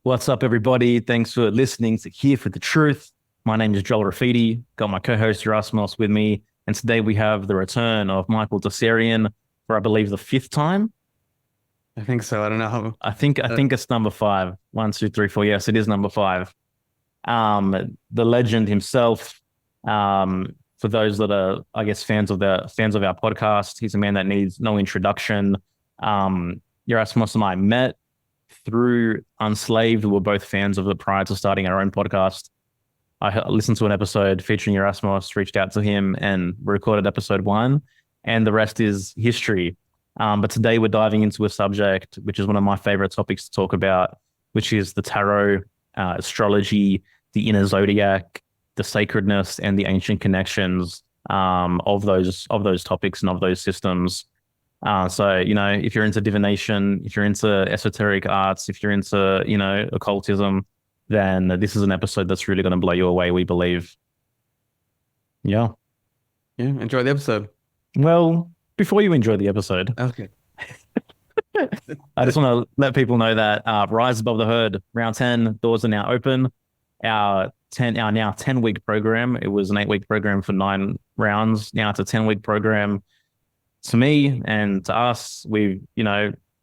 What's up, everybody? Thanks for listening to Here for the Truth. My name is Joel Rafidi. Got my co-host Erasmus with me, and today we have the return of Michael Tsarion for, I believe, the fifth time. I think so. I don't know how. I think it's number five. One, two, three, four. Yes, it is number five. The legend himself. For those that are, I guess, fans of our podcast, he's a man that needs no introduction. Erasmus and I met through Unslaved. We were both fans of it prior to starting our own podcast. I listened to an episode featuring Erasmus, reached out to him, and recorded episode one, and the rest is history. But today we're diving into a subject which is one of my favorite topics to talk about, which is the tarot, astrology, the inner zodiac, the sacredness, and the ancient connections of those topics and of those systems. So, if you're into divination, if you're into esoteric arts, if you're into, occultism, then this is an episode that's really going to blow you away, we believe. Yeah. Yeah, enjoy the episode. Well, before you enjoy the episode, Okay. I just want to let people know that Rise Above the Herd, round 10, doors are now open. Our now 10-week program, it was an 8-week program for 9 rounds. Now it's a 10-week program. To me and to us, we've,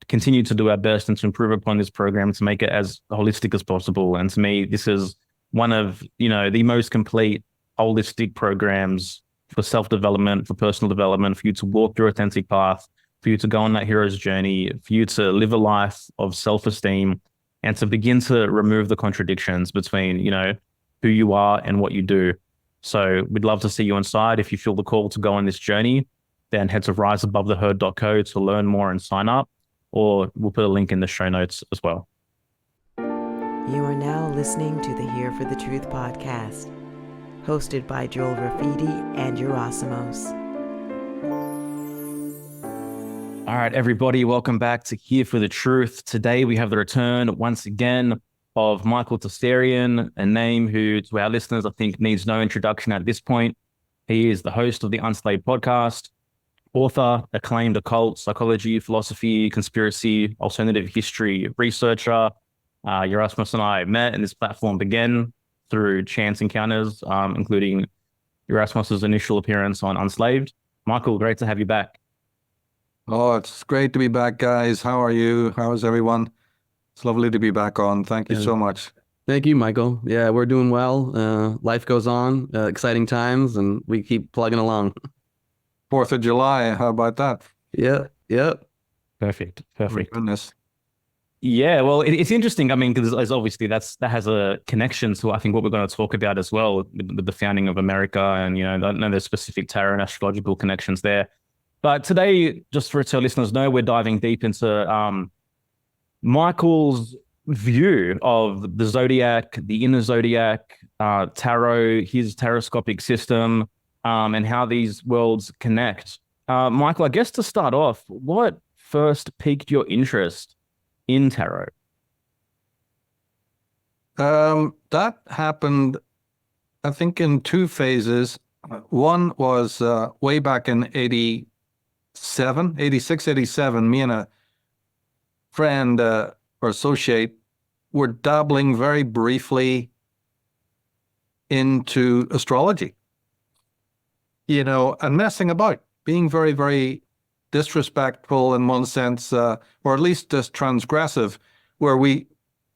continued to do our best and to improve upon this program to make it as holistic as possible. And to me, this is one of, the most complete holistic programs for self-development, for personal development, for you to walk your authentic path, for you to go on that hero's journey, for you to live a life of self-esteem and to begin to remove the contradictions between, who you are and what you do. So we'd love to see you inside. If you feel the call to go on this journey, then head to riseabovetheherd.co to learn more and sign up, or we'll put a link in the show notes as well. You are now listening to the Here for the Truth podcast, hosted by Joel Rafidi and Yerasimos. All right, everybody, welcome back to Here for the Truth. Today we have the return once again of Michael Tsarion, a name who, to our listeners, I think needs no introduction at this point. He is the host of the Unslaved podcast, author, acclaimed occult, psychology, philosophy, conspiracy, alternative history researcher. Erasmus and I met, and this platform began through chance encounters, including Erasmus's initial appearance on Unslaved. Michael, great to have you back. Oh, it's great to be back, guys. How are you? How is everyone? It's lovely to be back on. Thank you so much. Thank you, Michael. Yeah, we're doing well. Life goes on, exciting times, and we keep plugging along. 4th of July, how about that? Yeah. Perfect. Oh, goodness. Yeah, well, it's interesting. I mean, because obviously that has a connection to, I think, what we're going to talk about as well with the founding of America, and I know there's specific tarot and astrological connections there. But today, just for our listeners know, we're diving deep into Michael's view of the zodiac, the inner zodiac, tarot, his taroscopic system, and how these worlds connect. Michael, I guess to start off, what first piqued your interest in tarot? That happened, I think, in 2 phases. One was way back in 86, 87. Me and a friend or associate were dabbling very briefly into astrology, and messing about, being very, very disrespectful in one sense, or at least just transgressive, where we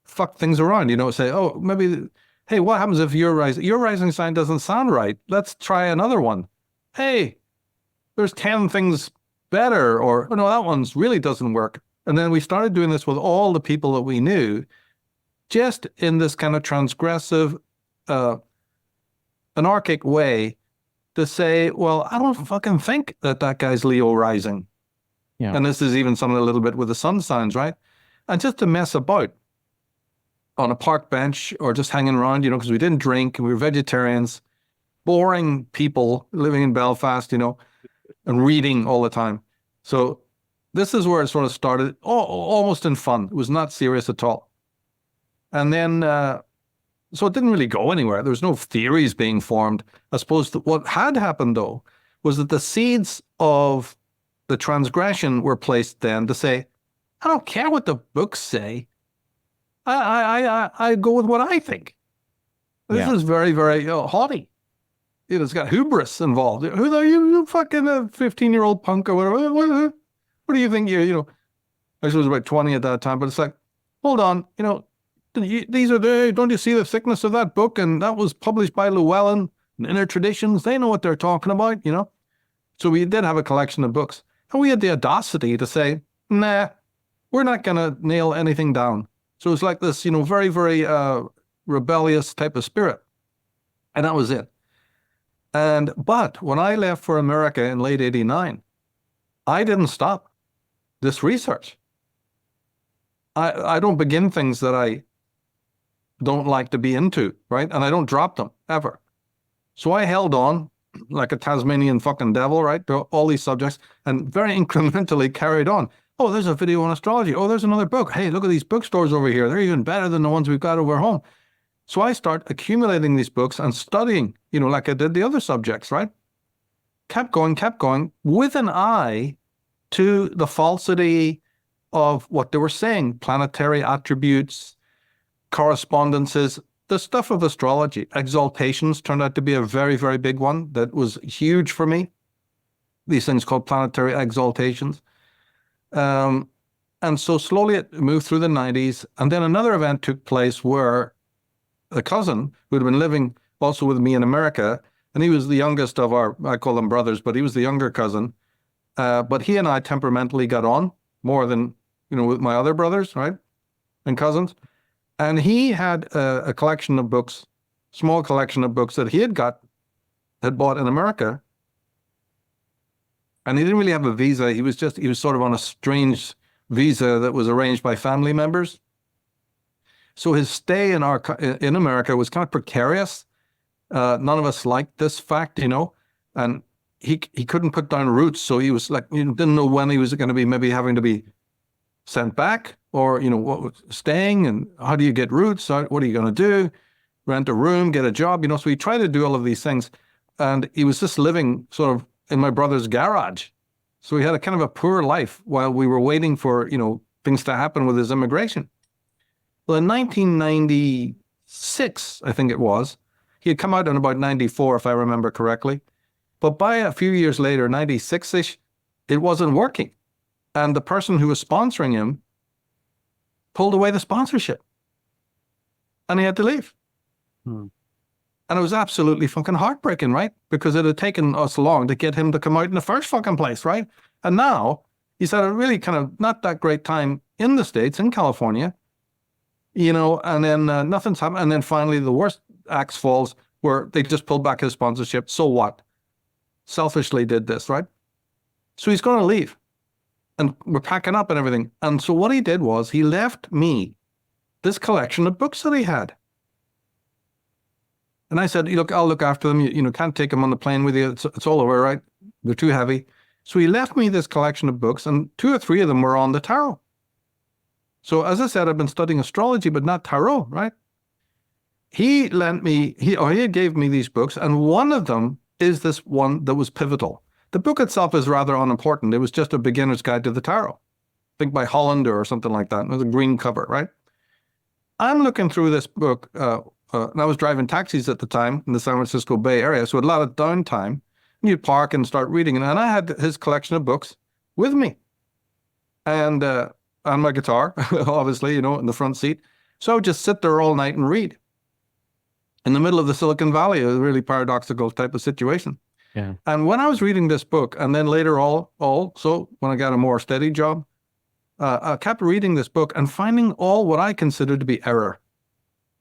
fuck things around, say, oh, maybe, hey, what happens if your rising sign doesn't sound right? Let's try another one. Hey, there's 10 things better, or oh, no, that one's really doesn't work. And then we started doing this with all the people that we knew, just in this kind of transgressive, anarchic way, to say, well, I don't fucking think that guy's Leo rising. Yeah. And this is even something a little bit with the sun signs, right? And just to mess about on a park bench or just hanging around, because we didn't drink and we were vegetarians, boring people living in Belfast, and reading all the time. So this is where it sort of started, almost in fun. It was not serious at all. And then, so it didn't really go anywhere. There was no theories being formed. I suppose that what had happened, though, was that the seeds of the transgression were placed then to say, I don't care what the books say. I go with what I think. This is very, very haughty. It's got hubris involved. Who are you? You fucking 15-year-old punk or whatever. What do you think I was about 20 at that time, but it's like, hold on, these are don't you see the thickness of that book? And that was published by Llewellyn and Inner Traditions. They know what they're talking about, So we did have a collection of books. And we had the audacity to say, nah, we're not going to nail anything down. So it's like this, very, very rebellious type of spirit. And that was it. But when I left for America in late 89, I didn't stop this research. I don't begin things that I don't like to be into, right? And I don't drop them, ever. So I held on like a Tasmanian fucking devil, right? To all these subjects and very incrementally carried on. Oh, there's a video on astrology. Oh, there's another book. Hey, look at these bookstores over here. They're even better than the ones we've got over home. So I start accumulating these books and studying, like I did the other subjects, right? Kept going with an eye to the falsity of what they were saying, planetary attributes, correspondences, the stuff of astrology. Exaltations turned out to be a very, very big one that was huge for me. These things called planetary exaltations. And so slowly it moved through the 90s. And then another event took place where a cousin who had been living also with me in America, and he was the youngest of I call them brothers, but he was the younger cousin. But he and I temperamentally got on more than, with my other brothers, right? And cousins. And he had a collection of books, small collection of books that he had bought in America. And he didn't really have a visa. He was sort of on a strange visa that was arranged by family members. So his stay in America was kind of precarious. None of us liked this fact, and he couldn't put down roots. So he was like, didn't know when he was going to be maybe having to be sent back or, staying, and how do you get roots? What are you going to do? Rent a room, get a job, so he tried to do all of these things. And he was just living sort of in my brother's garage. So he had a kind of a poor life while we were waiting for, things to happen with his immigration. Well, in 1996, I think it was, he had come out in about 94, if I remember correctly. But by a few years later, 96-ish, it wasn't working. And the person who was sponsoring him pulled away the sponsorship. And he had to leave. And it was absolutely fucking heartbreaking, right? Because it had taken us long to get him to come out in the first fucking place, right? And now he's had a really kind of not that great time in the States, in California, and then nothing's happened. And then finally the worst axe falls where they just pulled back his sponsorship. So what? Selfishly did this, right? So he's going to leave. And we're packing up and everything. And so what he did was he left me this collection of books that he had. And I said, look, I'll look after them. You can't take them on the plane with you. It's all over, right? They're too heavy. So he left me this collection of books, and 2 or 3 of them were on the tarot. So as I said, I've been studying astrology, but not tarot, right? He gave me these books, and one of them is this one that was pivotal. The book itself is rather unimportant. It was just a beginner's guide to the tarot. I think by Hollander or something like that. It was a green cover, right? I'm looking through this book, and I was driving taxis at the time in the San Francisco Bay Area, so a lot of downtime. You'd park and start reading, and I had his collection of books with me. And my guitar, obviously, in the front seat. So I would just sit there all night and read. In the middle of the Silicon Valley, a really paradoxical type of situation. Yeah. And when I was reading this book, and then later also when I got a more steady job, I kept reading this book and finding all what I considered to be error.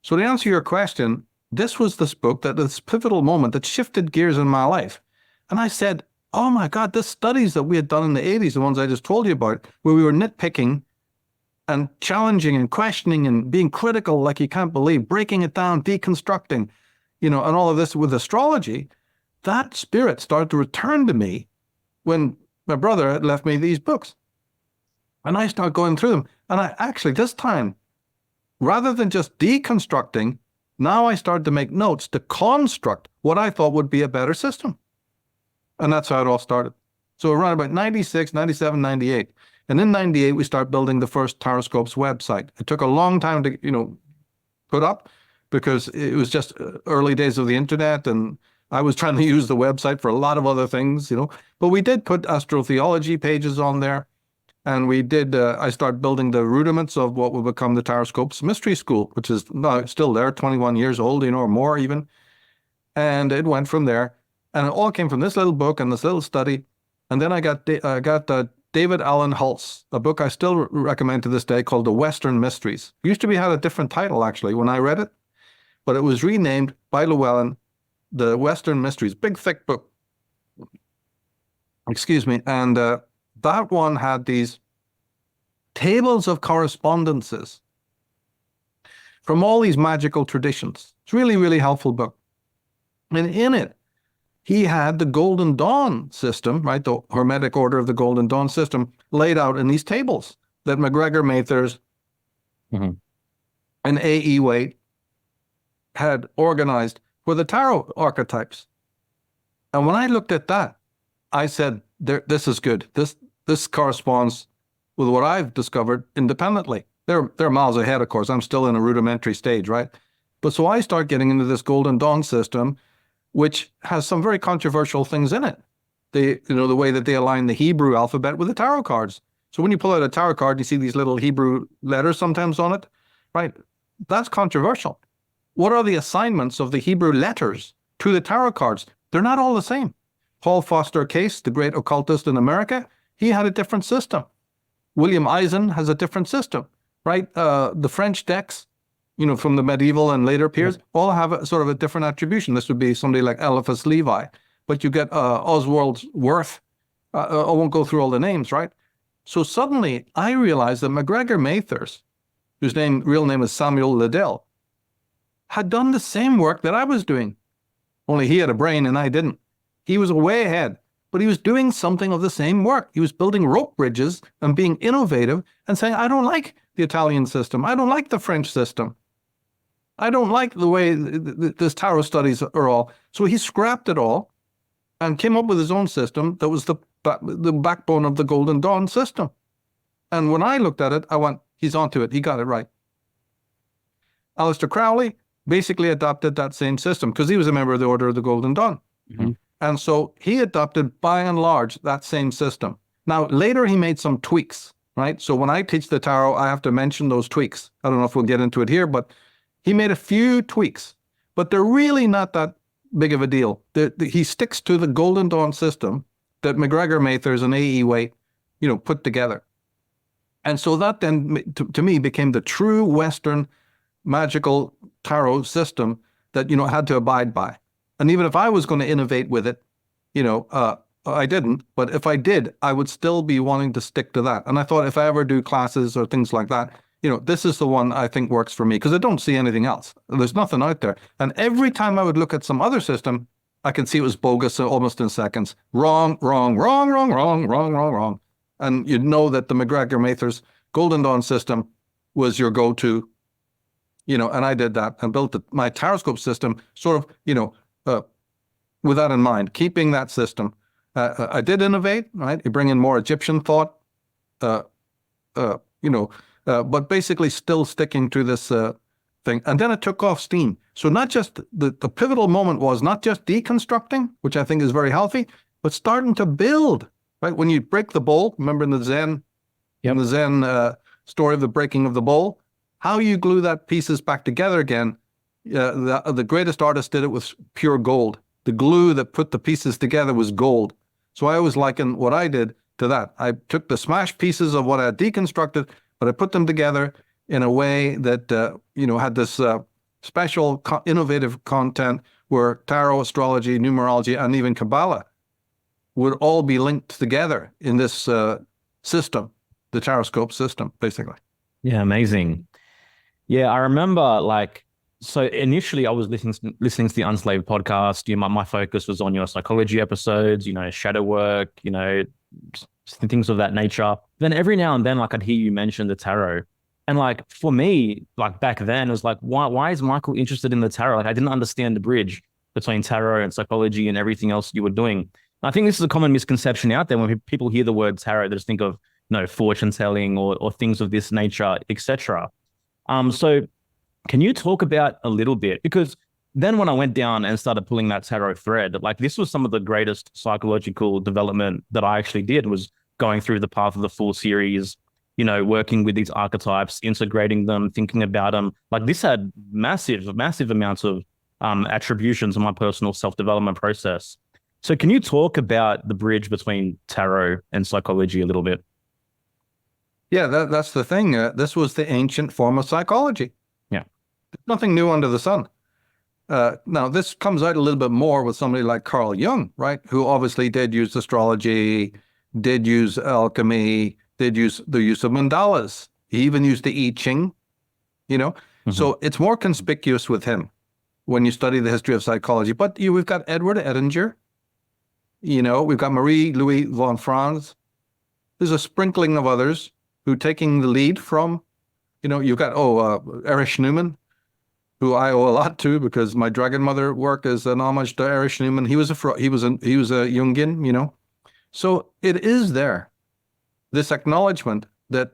So to answer your question, this was this book, this pivotal moment that shifted gears in my life. And I said, oh my God, the studies that we had done in the 80s, the ones I just told you about, where we were nitpicking and challenging and questioning and being critical like you can't believe, breaking it down, deconstructing, and all of this with astrology, that spirit started to return to me when my brother had left me these books. And I started going through them. And I actually, this time, rather than just deconstructing, now I started to make notes to construct what I thought would be a better system. And that's how it all started. So around about 96, 97, 98. And in 98, we start building the first Taroscopes website. It took a long time to, put up because it was just early days of the internet, and I was trying to use the website for a lot of other things, But we did put astrotheology pages on there. And we did, I started building the rudiments of what will become the Taroscopes Mystery School, which is now still there, 21 years old, or more even. And it went from there. And it all came from this little book and this little study. And then I got David Allen Hulse, a book I still recommend to this day called The Western Mysteries. It used to had a different title, actually, when I read it. But it was renamed by Llewellyn, The Western Mysteries. Big, thick book. Excuse me. And that one had these tables of correspondences from all these magical traditions. It's really, really helpful book. And in it, he had the Golden Dawn system, right? The Hermetic Order of the Golden Dawn system laid out in these tables that MacGregor Mathers and A.E. Waite had organized for the tarot archetypes. And when I looked at that, I said, this is good. This corresponds with what I've discovered independently. They're miles ahead, of course. I'm still in a rudimentary stage, right? But so I start getting into this Golden Dawn system, which has some very controversial things in it. The way that they align the Hebrew alphabet with the tarot cards. So when you pull out a tarot card, you see these little Hebrew letters sometimes on it, right? That's controversial. What are the assignments of the Hebrew letters to the tarot cards? They're not all the same. Paul Foster Case, the great occultist in America, he had a different system. William Eisen has a different system, right? The French decks, from the medieval and later periods, all have a sort of a different attribution. This would be somebody like Eliphas Levi, but you get Oswald Worth. I won't go through all the names, right? So suddenly I realized that MacGregor Mathers, whose real name is Samuel Liddell, had done the same work that I was doing. Only he had a brain and I didn't. He was way ahead, but he was doing something of the same work. He was building rope bridges and being innovative and saying, I don't like the Italian system. I don't like the French system. I don't like the way this tarot studies are all. So he scrapped it all and came up with his own system that was the backbone of the Golden Dawn system. And when I looked at it, I went, he's onto it. He got it right. Aleister Crowley basically adopted that same system because he was a member of the Order of the Golden Dawn. Mm-hmm. And so he adopted, by and large, that same system. Now, later he made some tweaks, right? So when I teach the tarot, I have to mention those tweaks. I don't know if we'll get into it here, but he made a few tweaks, but they're really not that big of a deal. He sticks to the Golden Dawn system that MacGregor Mathers and A.E. Waite, put together. And so that then, to me, became the true Western magical tarot system that, had to abide by. And even if I was going to innovate with it, I didn't. But if I did, I would still be wanting to stick to that. And I thought if I ever do classes or things like that, this is the one I think works for me because I don't see anything else. There's nothing out there. And every time I would look at some other system, I could see it was bogus almost in seconds. Wrong. And you'd know that the MacGregor Mathers Golden Dawn system was your go-to, and I did that and built my Taroscope system sort of, with that in mind, keeping that system. I did innovate, right? You bring in more Egyptian thought, but basically still sticking to this thing. And then it took off steam. So not just the pivotal moment was not just deconstructing, which I think is very healthy, but starting to build, right? When you break the bowl, remember in the Zen, story of the breaking of the bowl, how you glue that pieces back together again. The greatest artist did it with pure gold. The glue that put the pieces together was gold. So I always liken what I did to that. I took the smashed pieces of what I had deconstructed, but I put them together in a way that, had this special innovative content where tarot, astrology, numerology, and even Kabbalah would all be linked together in this system, the Taroscope system, basically. Yeah, amazing. Yeah, I remember so initially I was listening to the Unslaved podcast. My focus was on your psychology episodes, shadow work, things of that nature. Then every now and then, I'd hear you mention the tarot. And for me, back then, it was why is Michael interested in the tarot? I didn't understand the bridge between tarot and psychology and everything else you were doing. And I think this is a common misconception out there when people hear the word tarot, they just think of, fortune telling or things of this nature, etc. So can you talk about a little bit, because then when I went down and started pulling that tarot thread, like this was some of the greatest psychological development that I actually did, was going through the Path of the Fool series, working with these archetypes, integrating them, thinking about them. Like this had massive amounts of attributions in my personal self-development process. So can you talk about the bridge between tarot and psychology a little bit? Yeah, that's the thing. This was the ancient form of psychology. Yeah. Nothing new under the sun. Now, this comes out a little bit more with somebody like Carl Jung, right? Who obviously did use astrology, did use alchemy, did use the use of mandalas. He even used the I Ching, So it's more conspicuous with him when you study the history of psychology. But we've got Edward Edinger, we've got Marie-Louise von Franz. There's a sprinkling of others who taking the lead from, you've got, Erich Neumann, who I owe a lot to because my Dragon Mother work is an homage to Erich Neumann. He was a Jungian, So it is there, this acknowledgement that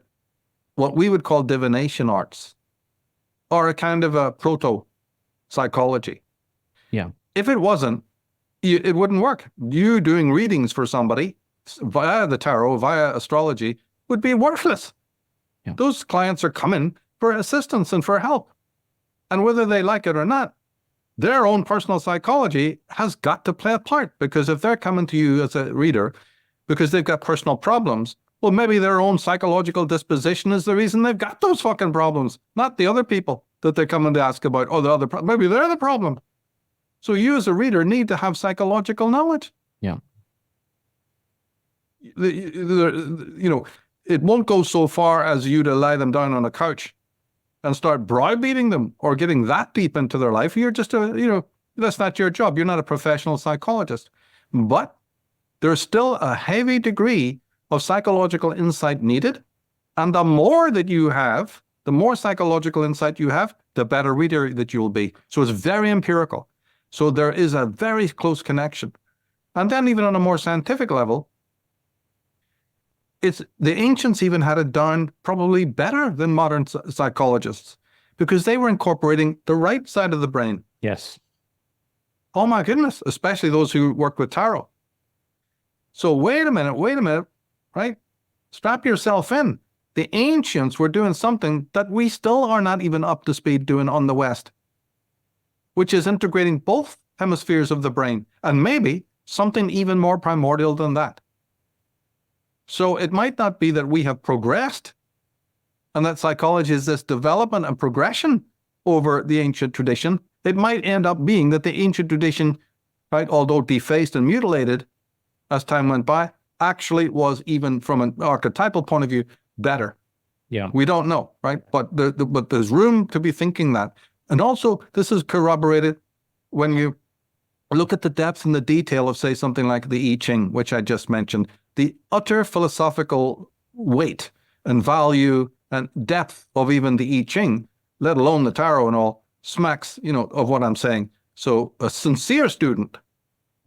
what we would call divination arts are a kind of a proto-psychology. Yeah. If it wasn't, it wouldn't work. You doing readings for somebody via the tarot, via astrology, would be worthless. Yeah. Those clients are coming for assistance and for help. And whether they like it or not, their own personal psychology has got to play a part, because if they're coming to you as a reader because they've got personal problems, well, maybe their own psychological disposition is the reason they've got those fucking problems, not the other people that they're coming to ask about, or the other maybe they're the problem. So you as a reader need to have psychological knowledge. Yeah. It won't go so far as you to lie them down on a couch and start browbeating them or getting that deep into their life. You're just that's not your job. You're not a professional psychologist. But there's still a heavy degree of psychological insight needed. And the more that you have, the more psychological insight you have, the better reader that you'll be. So it's very empirical. So there is a very close connection. And then even on a more scientific level, the ancients even had it down probably better than modern psychologists, because they were incorporating the right side of the brain. Yes. Oh my goodness, especially those who work with tarot. So wait a minute, right? Strap yourself in. The ancients were doing something that we still are not even up to speed doing on the West, which is integrating both hemispheres of the brain, and maybe something even more primordial than that. So it might not be that we have progressed and that psychology is this development and progression over the ancient tradition. It might end up being that the ancient tradition, right, although defaced and mutilated as time went by, actually was, even from an archetypal point of view, better. Yeah. We don't know, right? But there's room to be thinking that. And also, this is corroborated when you look at the depth and the detail of, say, something like the I Ching, which I just mentioned. The utter philosophical weight and value and depth of even the I Ching, let alone the tarot and all, smacks, of what I'm saying. So a sincere student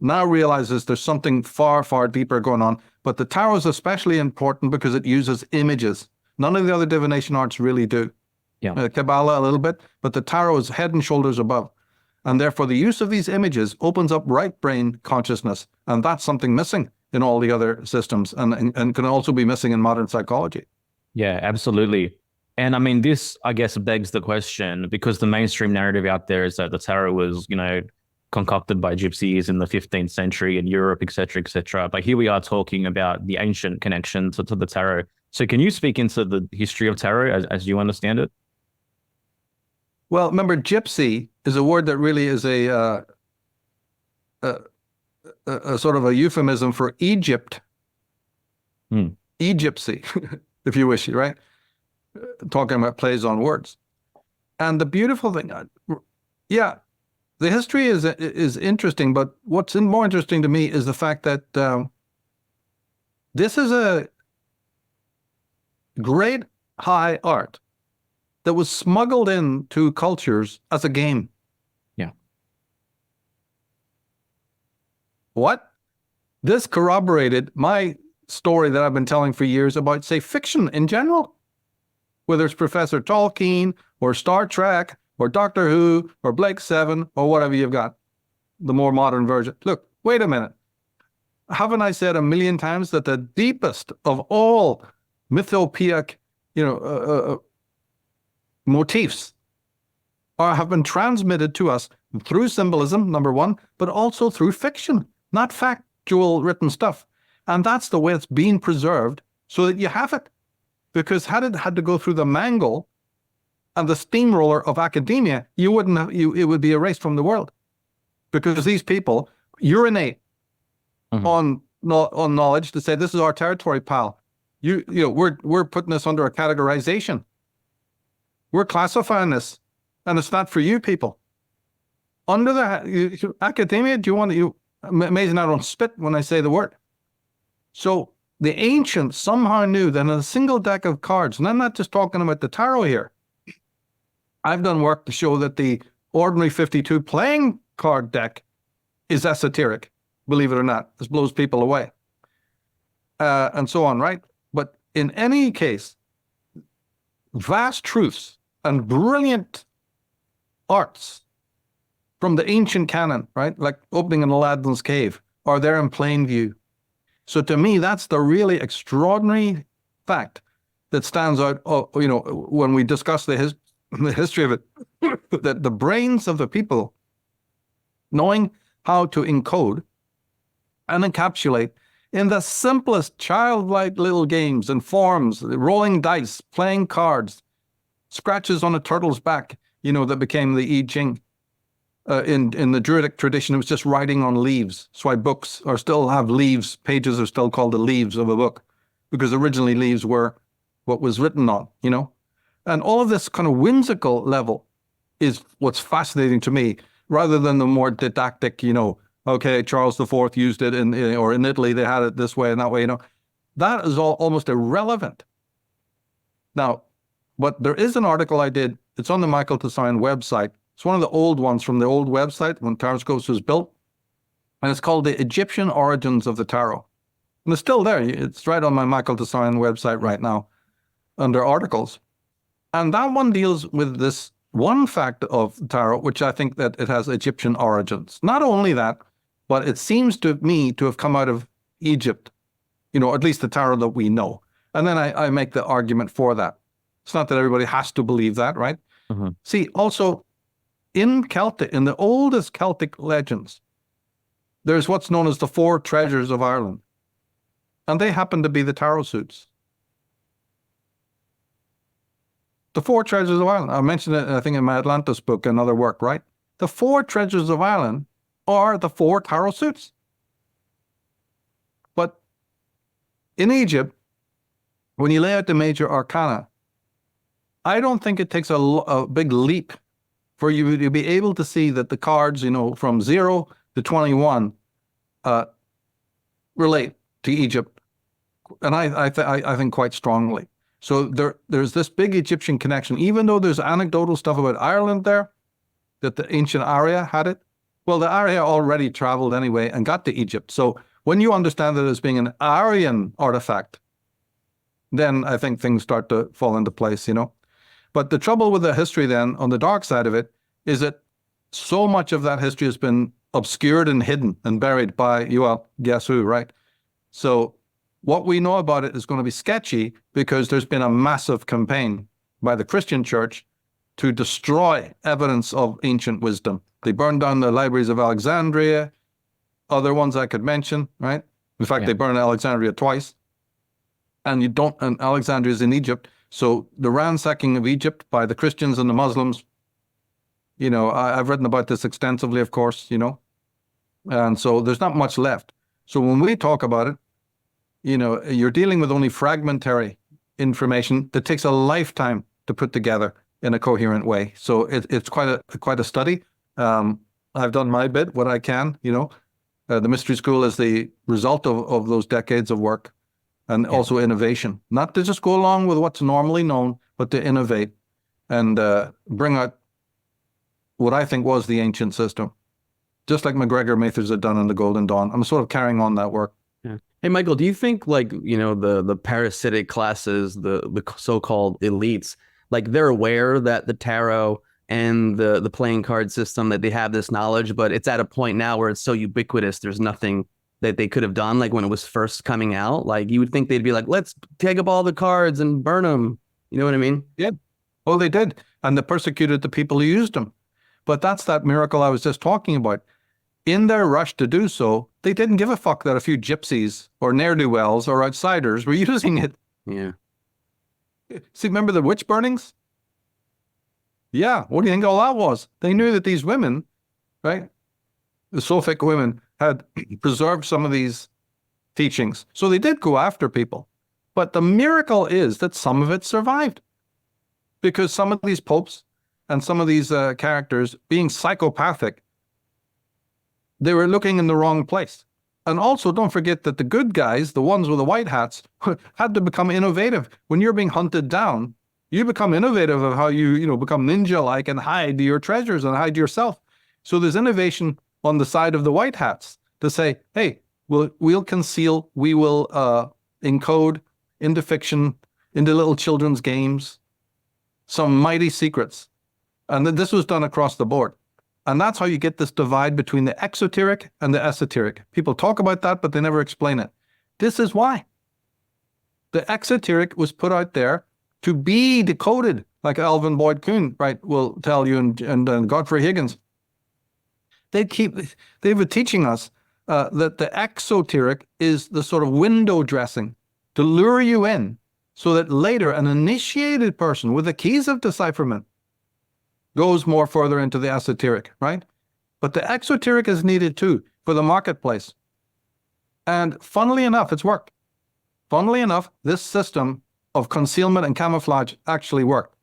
now realizes there's something far, far deeper going on. But the tarot is especially important because it uses images. None of the other divination arts really do. Yeah. Kabbalah a little bit, but the tarot is head and shoulders above. And therefore the use of these images opens up right brain consciousness. And that's something missing in all the other systems, and can also be missing in modern psychology. Yeah, absolutely. And I mean, this, I guess, begs the question, because the mainstream narrative out there is that the tarot was, concocted by gypsies in the 15th century in Europe, et cetera, But here we are talking about the ancient connection to the tarot. So can you speak into the history of tarot as you understand it? Well, remember, gypsy is a word that really is a sort of a euphemism for Egypt. Egypsy, if you wish, right? Talking about plays on words. And the beautiful thing, the history is interesting, but what's more interesting to me is the fact that this is a great high art that was smuggled into cultures as a game. Yeah. What? This corroborated my story that I've been telling for years about, say, fiction in general, whether it's Professor Tolkien or Star Trek or Doctor Who or Blake Seven or whatever you've got, the more modern version. Look, wait a minute. Haven't I said a million times that the deepest of all mythopoeic, motifs have been transmitted to us through symbolism, number one, but also through fiction, not factual written stuff. And that's the way it's being preserved so that you have it. Because had it had to go through the mangle and the steamroller of academia, you wouldn't have, it would be erased from the world. Because these people urinate on knowledge to say, this is our territory, pal. We're putting this under a categorization. We're classifying this, and it's not for you people. Under the academia, amazing I don't spit when I say the word. So the ancients somehow knew that in a single deck of cards, and I'm not just talking about the tarot here. I've done work to show that the ordinary 52 playing card deck is esoteric, believe it or not. This blows people away. And so on, right? But in any case, vast truths and brilliant arts from the ancient canon, right? Like opening in Aladdin's cave, are there in plain view. So to me, that's the really extraordinary fact that stands out, when we discuss the history of it, that the brains of the people knowing how to encode and encapsulate in the simplest childlike little games and forms, rolling dice, playing cards, scratches on a turtle's back, that became the I Ching. In the Druidic tradition, it was just writing on leaves. That's why books still have leaves. Pages are still called the leaves of a book, because originally leaves were what was written on, And all of this kind of whimsical level is what's fascinating to me, rather than the more didactic, okay, Charles IV used it in Italy, they had it this way and that way, That is all almost irrelevant. Now, but there is an article I did, it's on the Michael Tsarion website. It's one of the old ones from the old website when Taroscopes was built. And it's called The Egyptian Origins of the Tarot. And it's still there. It's right on my Michael Tsarion website right now under articles. And that one deals with this one fact of tarot, which I think that it has Egyptian origins. Not only that, but it seems to me to have come out of Egypt, at least the tarot that we know. And then I make the argument for that. It's not that everybody has to believe that, right? Mm-hmm. See, also, in the oldest Celtic legends, there's what's known as the 4 treasures of Ireland. And they happen to be the tarot suits. The 4 treasures of Ireland. I mentioned it, I think, in my Atlantis book, another work, right? The 4 treasures of Ireland are the 4 tarot suits. But in Egypt, when you lay out the major arcana, I don't think it takes a big leap for you to be able to see that the cards, from 0 to 21, relate to Egypt, and I think quite strongly. So there's this big Egyptian connection, even though there's anecdotal stuff about Ireland there, that the ancient Arya had it. Well, the Arya already traveled anyway and got to Egypt. So when you understand it as being an Aryan artifact, then I think things start to fall into place, But the trouble with the history then, on the dark side of it, is that so much of that history has been obscured and hidden and buried by, guess who, right? So what we know about it is going to be sketchy because there's been a massive campaign by the Christian church to destroy evidence of ancient wisdom. They burned down the libraries of Alexandria, other ones I could mention, right? In fact, They burned Alexandria twice. And Alexandria is in Egypt. So the ransacking of Egypt by the Christians and the Muslims, I've written about this extensively, of course, and so there's not much left. So when we talk about it, you're dealing with only fragmentary information that takes a lifetime to put together in a coherent way. So it's quite a study. I've done my bit, what I can, the Mystery School is the result of those decades of work. And also innovation, not to just go along with what's normally known, but to innovate and bring out what I think was the ancient system, just like MacGregor Mathers had done in the Golden Dawn. I'm sort of carrying on that work. Yeah. Hey, Michael, do you think like, the parasitic classes, the so-called elites, like they're aware that the tarot and the playing card system, that they have this knowledge, but it's at a point now where it's so ubiquitous, there's nothing that they could have done like when it was first coming out? Like you would think they'd be like, let's take up all the cards and burn them. You know what I mean? Yeah. Well, they did. And they persecuted the people who used them. But that's that miracle I was just talking about. In their rush to do so, they didn't give a fuck that a few gypsies or ne'er-do-wells or outsiders were using it. Yeah. See, remember the witch burnings? Yeah, what do you think all that was? They knew that these women, right, the Sophic women, had preserved some of these teachings. So they did go after people. But the miracle is that some of it survived. Because some of these popes and some of these characters, being psychopathic, they were looking in the wrong place. And also, don't forget that the good guys, the ones with the white hats, had to become innovative. When you're being hunted down, you become innovative of how you become ninja-like and hide your treasures and hide yourself. So there's innovation on the side of the white hats to say, hey, we'll conceal, we will encode into fiction, into little children's games, some mighty secrets. And then this was done across the board. And that's how you get this divide between the exoteric and the esoteric. People talk about that, but they never explain it. This is why. The exoteric was put out there to be decoded, like Alvin Boyd Kuhn, right, will tell you, and Godfrey Higgins. They were teaching us that the exoteric is the sort of window dressing to lure you in so that later an initiated person with the keys of decipherment goes more further into the esoteric, right? But the exoteric is needed too for the marketplace. And funnily enough, it's worked. Funnily enough, this system of concealment and camouflage actually worked.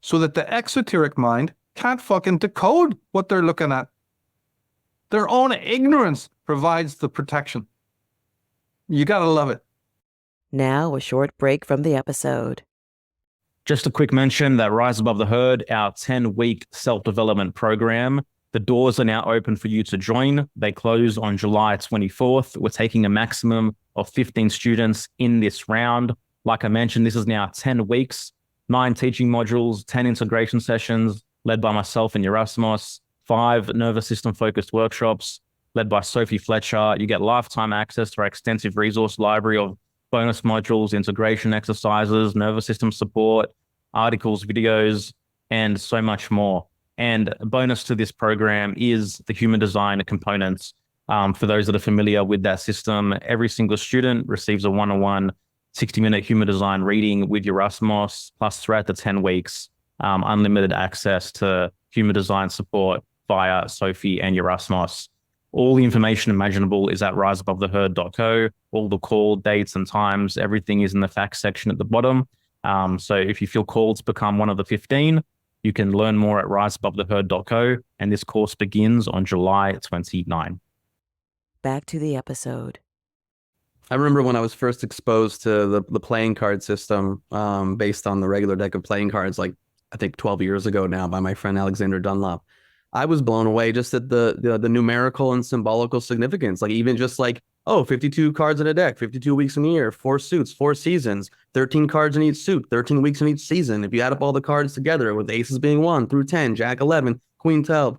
So that the exoteric mind can't fucking decode what they're looking at. Their own ignorance provides the protection. You gotta love it. Now, a short break from the episode. Just a quick mention that Rise Above the Herd, our 10-week self-development program, the doors are now open for you to join. They close on July 24th. We're taking a maximum of 15 students in this round. Like I mentioned, this is now 10 weeks, 9 teaching modules, 10 integration sessions led by myself and Yerasimos, 5 nervous system focused workshops led by Sophie Fletcher. You get lifetime access to our extensive resource library of bonus modules, integration exercises, nervous system support, articles, videos, and so much more. And a bonus to this program is the human design components. For those that are familiar with that system, every single student receives a one-on-one 60-minute human design reading with Yerasimos, plus throughout the 10 weeks, unlimited access to human design support via Sophie and Yerasimos. All the information imaginable is at riseabovetheherd.co. All the call dates and times, everything is in the facts section at the bottom. So if you feel called to become one of the 15, you can learn more at riseabovetheherd.co. And this course begins on July 29. Back to the episode. I remember when I was first exposed to the playing card system based on the regular deck of playing cards, like I think 12 years ago now, by my friend Alexander Dunlop. I was blown away just at the numerical and symbolical significance. Like even just like, 52 cards in a deck, 52 weeks in a year, 4 suits, 4 seasons, 13 cards in each suit, 13 weeks in each season. If you add up all the cards together, with aces being 1 through 10, Jack 11, Queen 12,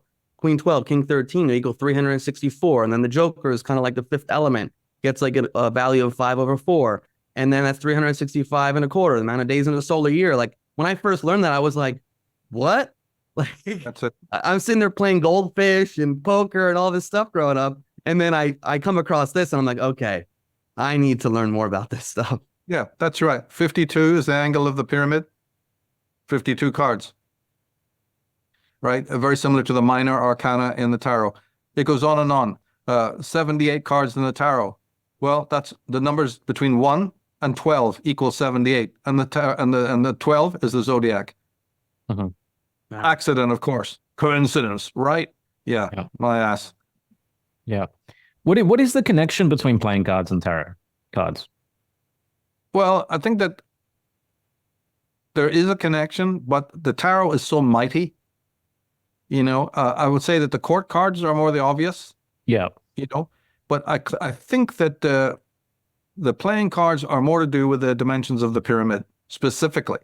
King 13, they equal 364. And then the Joker is kind of like the fifth element, gets like a value of 5/4. And then that's 365 and a quarter, the amount of days in a solar year. Like when I first learned that, I was like, what? Like That's it. I'm sitting there playing goldfish and poker and all this stuff growing up. And then I come across this and I'm like, okay, I need to learn more about this stuff. Yeah, that's right. 52 is the angle of the pyramid. 52 cards. Right? Very similar to the minor arcana in the tarot. It goes on and on. 78 cards in the tarot. Well, that's the numbers between 1 and 12 equals 78. And the 12 is the Zodiac. Uh-huh. Accident, of course. Coincidence, right? Yeah. My ass. Yeah. What is the connection between playing cards and tarot cards? Well, I think that there is a connection, but the tarot is so mighty. I would say that the court cards are more the obvious. Yeah. But I think that The playing cards are more to do with the dimensions of the pyramid specifically,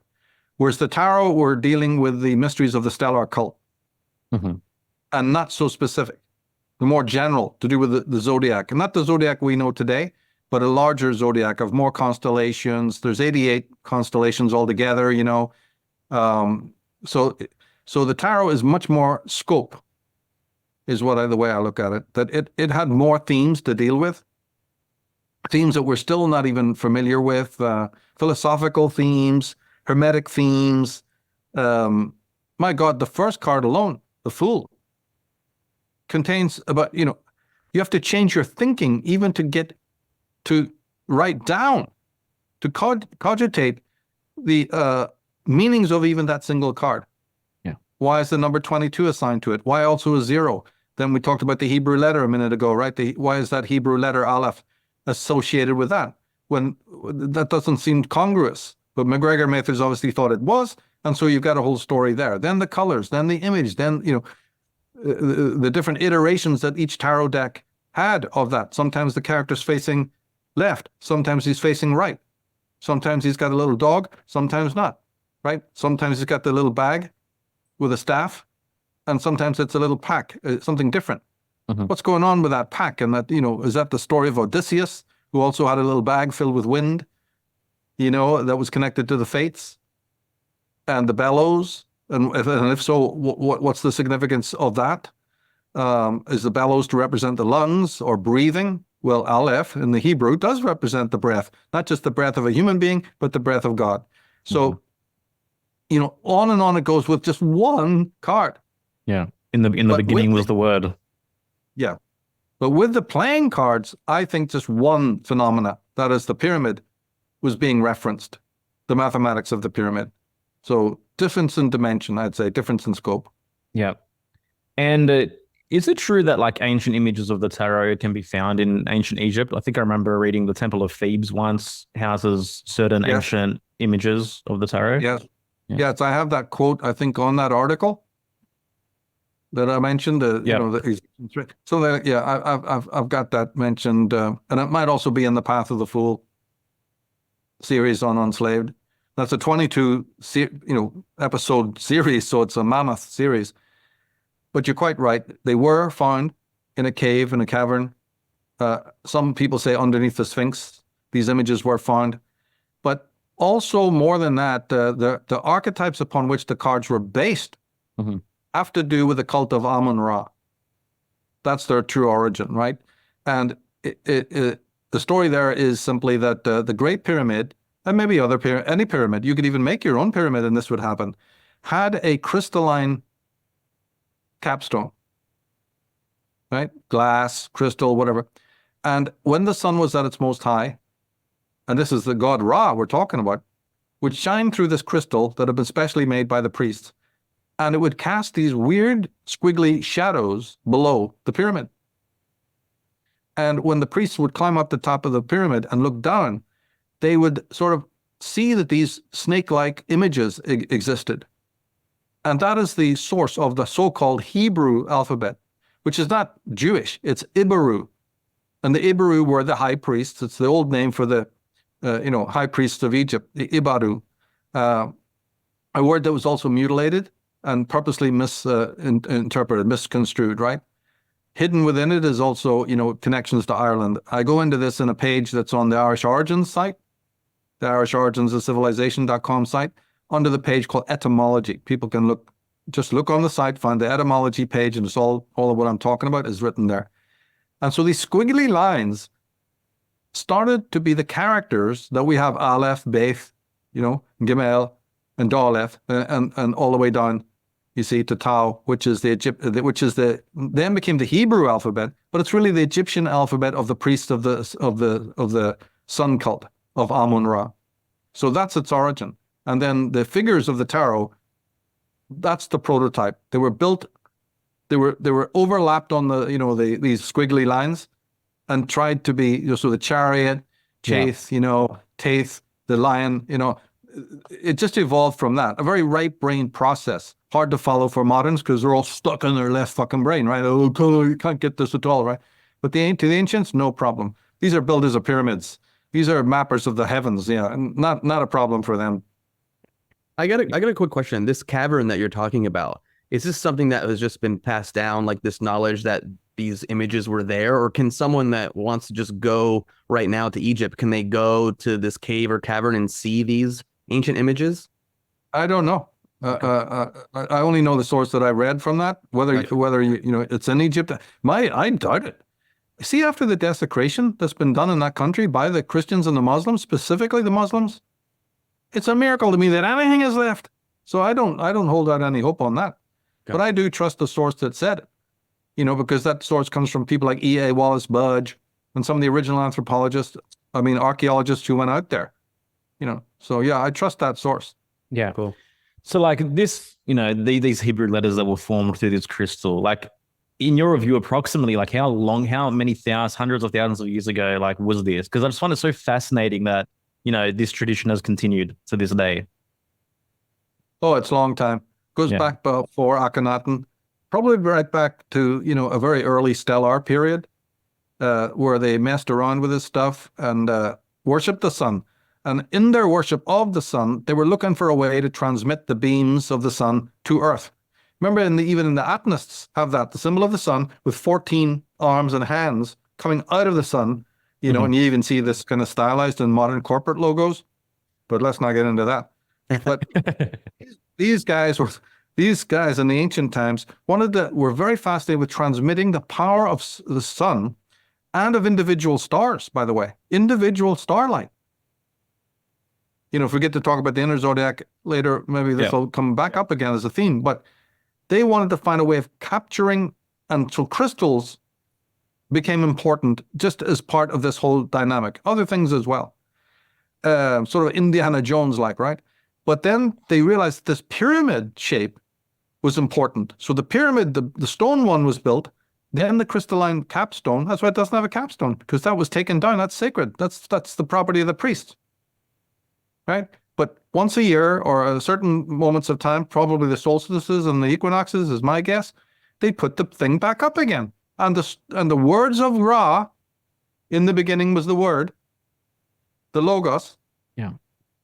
whereas the tarot we're dealing with the mysteries of the stellar occult, and not so specific. The more general, to do with the zodiac, and not the zodiac we know today, but a larger zodiac of more constellations. There's 88 constellations altogether, you know. So the tarot is much more scope, is the way I look at it. That it had more themes to deal with, themes that we're still not even familiar with, philosophical themes, hermetic themes. My God, the first card alone, the Fool, contains about, you have to change your thinking even to get to write down, to cogitate the meanings of even that single card. Yeah. Why is the number 22 assigned to it? Why also a 0? Then we talked about the Hebrew letter a minute ago, right? Why is that Hebrew letter Aleph associated with that? When that doesn't seem congruous. But McGregor Mathers obviously thought it was, and so you've got a whole story there. Then the colors, then the image, then, the different iterations that each tarot deck had of that. Sometimes the character's facing left, sometimes he's facing right, sometimes he's got a little dog, sometimes not, right? Sometimes he's got the little bag with a staff, and sometimes it's a little pack, something different. What's going on with that pack? And that, is that the story of Odysseus, who also had a little bag filled with wind, that was connected to the fates and the bellows? And if so, what's the significance of that? Is the bellows to represent the lungs or breathing? Well, Aleph in the Hebrew does represent the breath, not just the breath of a human being, but the breath of God. So, on and on it goes with just one card. Yeah. In the beginning was the word. Yeah. But with the playing cards, I think just one phenomena, that is the pyramid, was being referenced, the mathematics of the pyramid. So difference in dimension, I'd say, difference in scope. Yeah. And is it true that like ancient images of the tarot can be found in ancient Egypt? I think I remember reading the Temple of Thebes once houses certain ancient images of the tarot. Yes. Yeah. Yes, I have that quote, I think, on that article that I mentioned. So I've got that mentioned, and it might also be in the Path of the Fool series on Unslaved. That's a 22 episode series, so it's a mammoth series. But you're quite right. They were found in a cave, in a cavern. Some people say underneath the Sphinx, these images were found. But also more than that, the archetypes upon which the cards were based have to do with the cult of Amun-Ra. That's their true origin, right? And the story there is simply that the Great Pyramid, and maybe any pyramid, you could even make your own pyramid and this would happen, had a crystalline capstone, right? Glass, crystal, whatever. And when the sun was at its most high, and this is the god Ra we're talking about, would shine through this crystal that had been specially made by the priests, and it would cast these weird squiggly shadows below the pyramid. And when the priests would climb up the top of the pyramid and look down, they would sort of see that these snake-like images existed. And that is the source of the so-called Hebrew alphabet, which is not Jewish, it's Iberu. And the Iberu were the high priests. It's the old name for the high priests of Egypt, the Ibaru. A word that was also mutilated and purposely misinterpreted, misconstrued, right? Hidden within it is also, connections to Ireland. I go into this in a page that's on the Irish Origins site, the Irish Origins of Civilization.com site, under the page called Etymology. People can look on the site, find the etymology page, and it's all of what I'm talking about is written there. And so these squiggly lines started to be the characters that we have Aleph, Beth, Gimel, and Daleth, and all the way down, you see, to Tau, which is then became the Hebrew alphabet, but it's really the Egyptian alphabet of the priests of the sun cult of Amun-Ra. So that's its origin. And then the figures of the tarot, that's the prototype. They were built, they were overlapped on these squiggly lines and tried to be, so the chariot, Chaith, Taith, the lion, it just evolved from that. A very right brain process. Hard to follow for moderns because they're all stuck in their left fucking brain, right? Oh, you can't get this at all, right? But to the ancients, no problem. These are builders of pyramids. These are mappers of the heavens. Yeah, and not a problem for them. I got a quick question. This cavern that you're talking about, is this something that has just been passed down, like this knowledge that these images were there, or can someone that wants to just go right now to Egypt, can they go to this cave or cavern and see these ancient images? I don't know. I only know the source that I read from that. Whether it's in Egypt, I doubt it. See, after the desecration that's been done in that country by the Christians and the Muslims, specifically the Muslims, it's a miracle to me that anything is left. So I don't hold out any hope on that. Okay. But I do trust the source that said it, because that source comes from people like E.A. Wallace Budge and some of the original archaeologists who went out there, So yeah, I trust that source. Yeah. Cool. So like this, these Hebrew letters that were formed through this crystal, like in your review, approximately like how many hundreds of thousands of years ago, like was this? Because I just find it so fascinating that, this tradition has continued to this day. Oh, it's a long time. Goes back before Akhenaten, probably right back to, a very early stellar period where they messed around with this stuff and worshipped the sun. And in their worship of the sun, they were looking for a way to transmit the beams of the sun to Earth. Remember, even in the Atonists have that, the symbol of the sun with 14 arms and hands coming out of the sun, and you even see this kind of stylized in modern corporate logos. But let's not get into that. But these guys in the ancient times were very fascinated with transmitting the power of the sun and of individual stars, by the way, individual starlight. If we get to talk about the inner zodiac later, maybe this will come back up again as a theme. But they wanted to find a way of capturing, and so crystals became important just as part of this whole dynamic. Other things as well, sort of Indiana Jones-like, right? But then they realized this pyramid shape was important. So the pyramid, the stone one was built, then the crystalline capstone. That's why it doesn't have a capstone, because that was taken down. That's sacred. That's the property of the priest. Right? But once a year or at certain moments of time, probably the solstices and the equinoxes is my guess, they put the thing back up again. And the words of Ra, in the beginning was the word, the Logos. Yeah.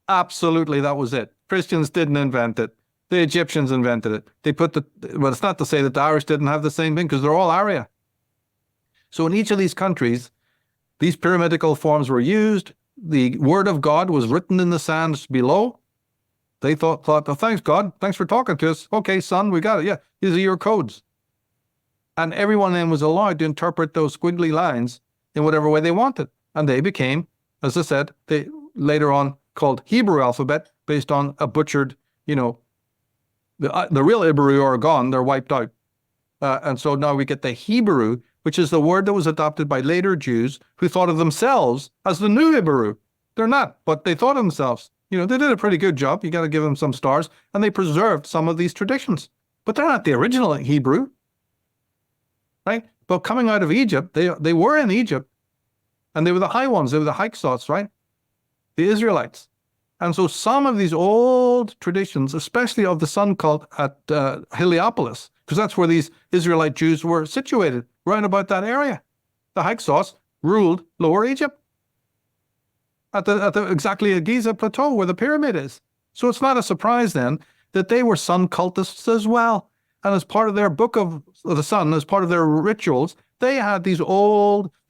Absolutely, that was it. Christians didn't invent it. The Egyptians invented it. They put well, it's not to say that the Irish didn't have the same thing, because they're all Arya. So in each of these countries, these pyramidical forms were used. The word of God was written in the sands below. They thought, oh, thanks, God. Thanks for talking to us. Okay, son, we got it. Yeah, these are your codes. And everyone then was allowed to interpret those squiggly lines in whatever way they wanted. And they became, as I said, they later on called Hebrew alphabet, based on a butchered, the real Iberu are gone. They're wiped out. And so now we get the Hebrew, which is the word that was adopted by later Jews who thought of themselves as the new Iberu. They're not, but they thought of themselves. They did a pretty good job. You got to give them some stars. And they preserved some of these traditions. But they're not the original Hebrew. Right? But coming out of Egypt, they were in Egypt. And they were the high ones. They were the Hyksos, right? The Israelites. And so some of these old traditions, especially of the sun cult at Heliopolis, because that's where these Israelite Jews were situated, right about that area. The Hyksos ruled Lower Egypt at the exactly at Giza Plateau where the pyramid is. So it's not a surprise then that they were sun cultists as well. And as part of their book of the sun, as part of their rituals, they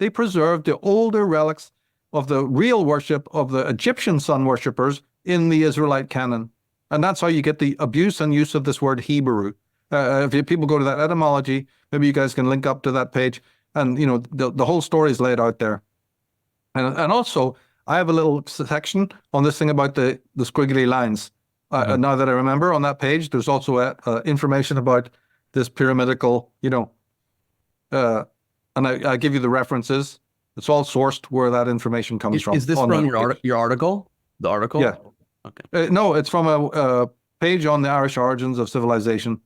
preserved the older relics of the real worship of the Egyptian sun worshippers in the Israelite canon. And that's how you get the abuse and use of this word Hebrew. If people go to that etymology, maybe you guys can link up to that page. And, the whole story is laid out there. And also, I have a little section on this thing about the squiggly lines. Now that I remember, on that page, there's also information about this pyramidical, and I give you the references. It's all sourced where that information comes from. Is this from your article? The article? Yeah. Okay. No, it's from a page on the Irish origins of civilization.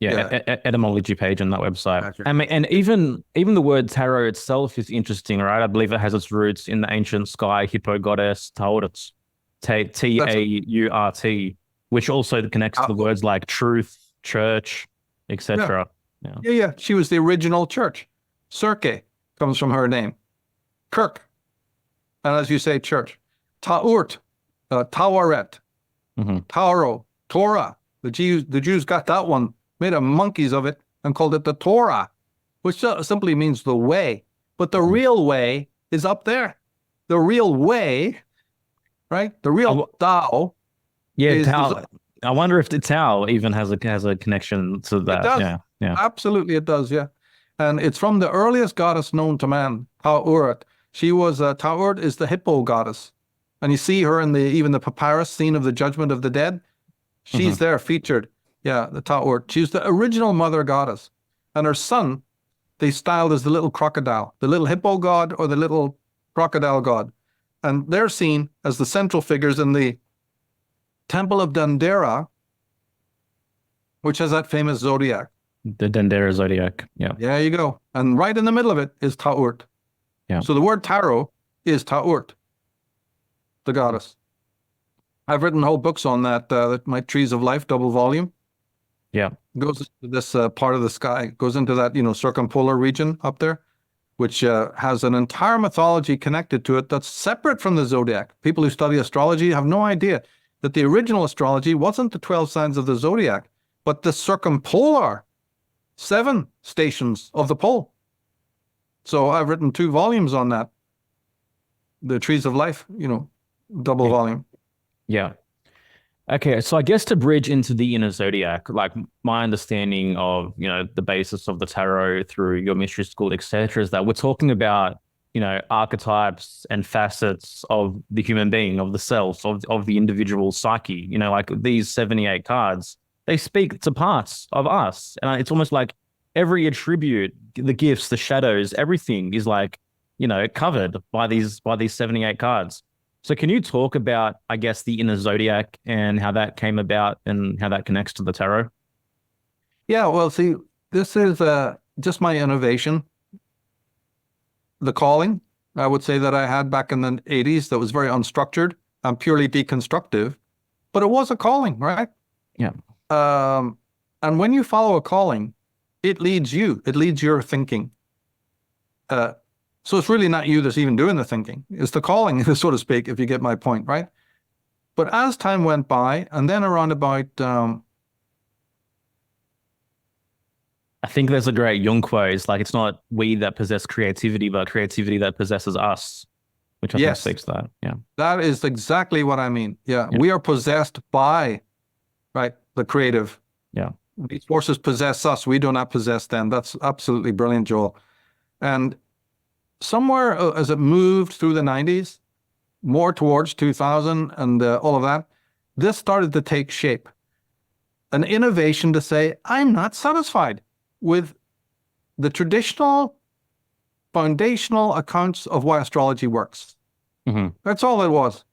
Yeah. Etymology page on that website. Gotcha. And even the word tarot itself is interesting, right? I believe it has its roots in the ancient sky hippo goddess Taurus, Taurt, which also connects to the words like truth, church, etc. Yeah. She was the original church. Circe comes from her name. Kirk. And as you say, church. Ta'urt, Tawaret, Tauro, Torah. The Jews got that one, made a monkeys of it, and called it the Torah, which simply means the way. But the real way is up there. The real way, right? The real Tao. Yeah, Tao. I wonder if the Tao even has a connection to that. It does. Yeah. Absolutely, it does. Yeah, and it's from the earliest goddess known to man, Ta'urat. She was Ta'urat is the hippo goddess, and you see her in even the papyrus scene of the Judgment of the Dead. She's there featured. Yeah, the Ta'urat. She's the original mother goddess, and her son they styled as the little crocodile, the little hippo god or the little crocodile god, and they're seen as the central figures in the Temple of Dendera, which has that famous zodiac. The Dendera zodiac. Yeah. There you go. And right in the middle of it is Ta'urt. Yeah. So the word tarot is Ta'urt, the goddess. I've written whole books on that. My Trees of Life double volume. Yeah. Goes into this part of the sky, goes into that, circumpolar region up there, which has an entire mythology connected to it that's separate from the zodiac. People who study astrology have no idea that the original astrology wasn't the 12 signs of the zodiac, but the circumpolar 7 stations of the pole. So I've written 2 volumes on that. The Trees of Life, double volume. Yeah. Okay, so I guess to bridge into the inner zodiac, like my understanding of, the basis of the tarot through your mystery school, etc., is that we're talking about, archetypes and facets of the human being, of the self, of the individual psyche. Like these 78 cards, they speak to parts of us. And it's almost like every attribute, the gifts, the shadows, everything is like, covered by these 78 cards. So can you talk about, I guess, the inner zodiac and how that came about and how that connects to the tarot? Yeah, well, see, this is just my innovation. The calling, I would say, that I had back in the 80s that was very unstructured and purely deconstructive, but it was a calling, right? Yeah. And when you follow a calling, it leads you. It leads your thinking. So it's really not you that's even doing the thinking. It's the calling, so to speak, if you get my point, right? But as time went by, and then around about... I think there's a great Jung quote. It's like, it's not we that possess creativity, but creativity that possesses us, which I think speaks to that. Yeah. That is exactly what I mean. Yeah. We are possessed by, right, the creative. Yeah. These forces possess us. We do not possess them. That's absolutely brilliant, Joel. And somewhere as it moved through the 90s, more towards 2000 and all of that, this started to take shape. An innovation to say, I'm not satisfied with the traditional foundational accounts of why astrology works. That's all it was.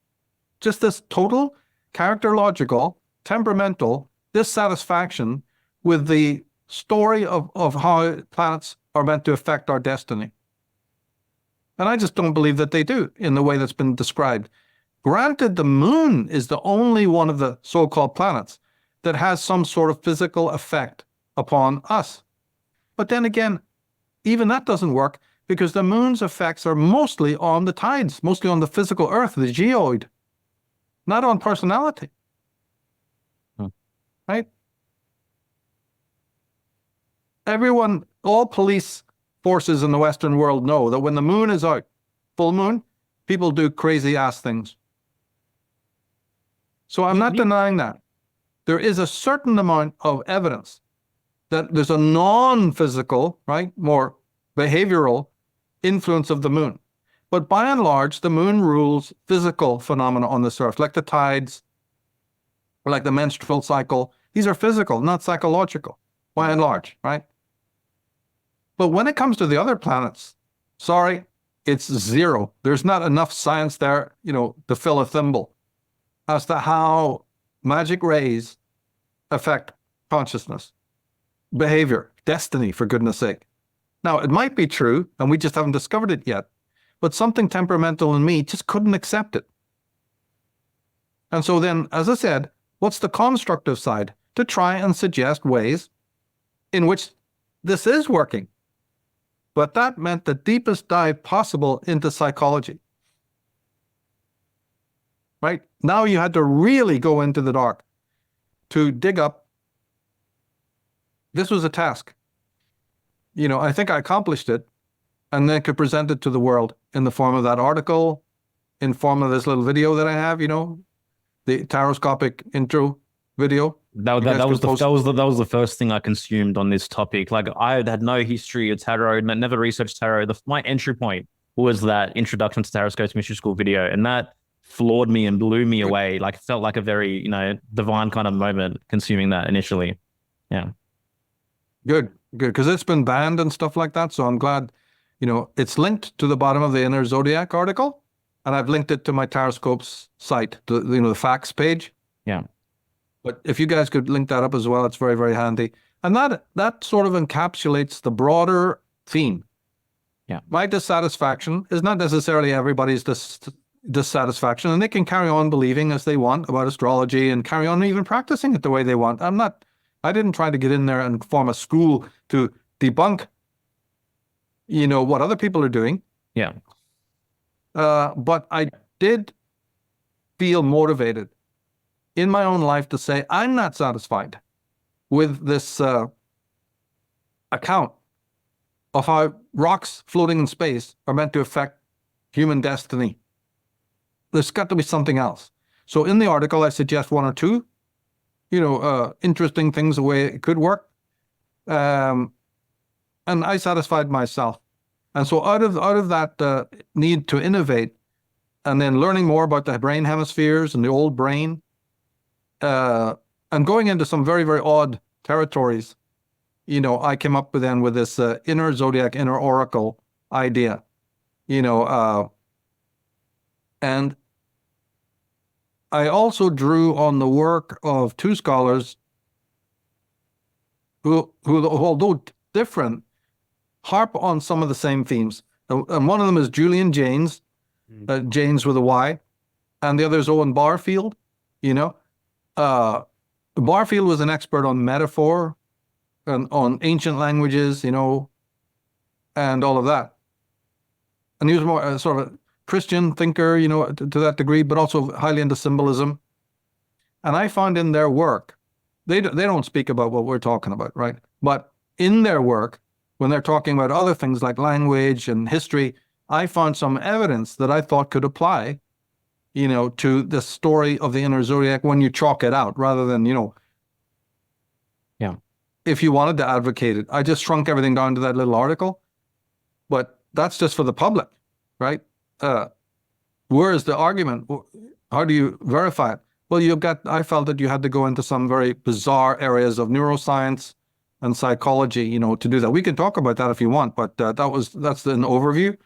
Just this total characterological, temperamental dissatisfaction with the story of how planets are meant to affect our destiny. And I just don't believe that they do in the way that's been described. Granted, the moon is the only one of the so-called planets that has some sort of physical effect upon us. But then again, even that doesn't work because the moon's effects are mostly on the tides, mostly on the physical earth, the geoid, not on personality. Right? Everyone, all police forces in the Western world know that when the moon is out, full moon, people do crazy ass things. So I'm not denying that. There is a certain amount of evidence that there's a non-physical, right, more behavioral influence of the moon. But by and large, the moon rules physical phenomena on this earth, like the tides, or like the menstrual cycle. These are physical, not psychological, by and large, right? But when it comes to the other planets, sorry, it's zero. There's not enough science there, to fill a thimble as to how magic rays affect consciousness, behavior, destiny, for goodness sake. Now, it might be true, and we just haven't discovered it yet, but something temperamental in me just couldn't accept it. And so then, as I said, what's the constructive side? To try and suggest ways in which this is working. But that meant the deepest dive possible into psychology. right? Now you had to really go into the dark to dig up. This was a task. I think I accomplished it, and then could present it to the world in the form of that article, in form of this little video that I have, the taroscopic intro video. That was the first thing I consumed on this topic. Like, I had no history of tarot, never researched tarot. My entry point was that Introduction to Taroscope's Mystery School video, and that floored me and blew me away. Like, it felt like a very, divine kind of moment consuming that initially. Yeah. Good, because it's been banned and stuff like that. So I'm glad, it's linked to the bottom of the Inner Zodiac article, and I've linked it to my Taroscope's site, the facts page. Yeah. But if you guys could link that up as well, it's very, very handy. And that sort of encapsulates the broader theme. Yeah. My dissatisfaction is not necessarily everybody's dissatisfaction, and they can carry on believing as they want about astrology and carry on even practicing it the way they want. I didn't try to get in there and form a school to debunk, what other people are doing. Yeah. But I did feel motivated in my own life to say, I'm not satisfied with this account of how rocks floating in space are meant to affect human destiny. There's got to be something else. So in the article, I suggest one or two, interesting things the way it could work. And I satisfied myself. And so out of that need to innovate, and then learning more about the brain hemispheres and the old brain, and going into some very, very odd territories, I came up with this inner zodiac, inner oracle idea, and I also drew on the work of two scholars who although different, harp on some of the same themes. And one of them is Julian Jaynes, Jaynes with a Y, and the other is Owen Barfield. Barfield was an expert on metaphor and on ancient languages, and all of that. And he was more sort of a Christian thinker, to that degree, but also highly into symbolism. And I found in their work, they don't speak about what we're talking about, right? But in their work, when they're talking about other things like language and history, I found some evidence that I thought could apply, to the story of the inner zodiac when you chalk it out, rather than, yeah, if you wanted to advocate it. I just shrunk everything down to that little article, but that's just for the public, right? Where is the argument? How do you verify it? Well, I felt that you had to go into some very bizarre areas of neuroscience and psychology, to do that. We can talk about that if you want, but that's an overview.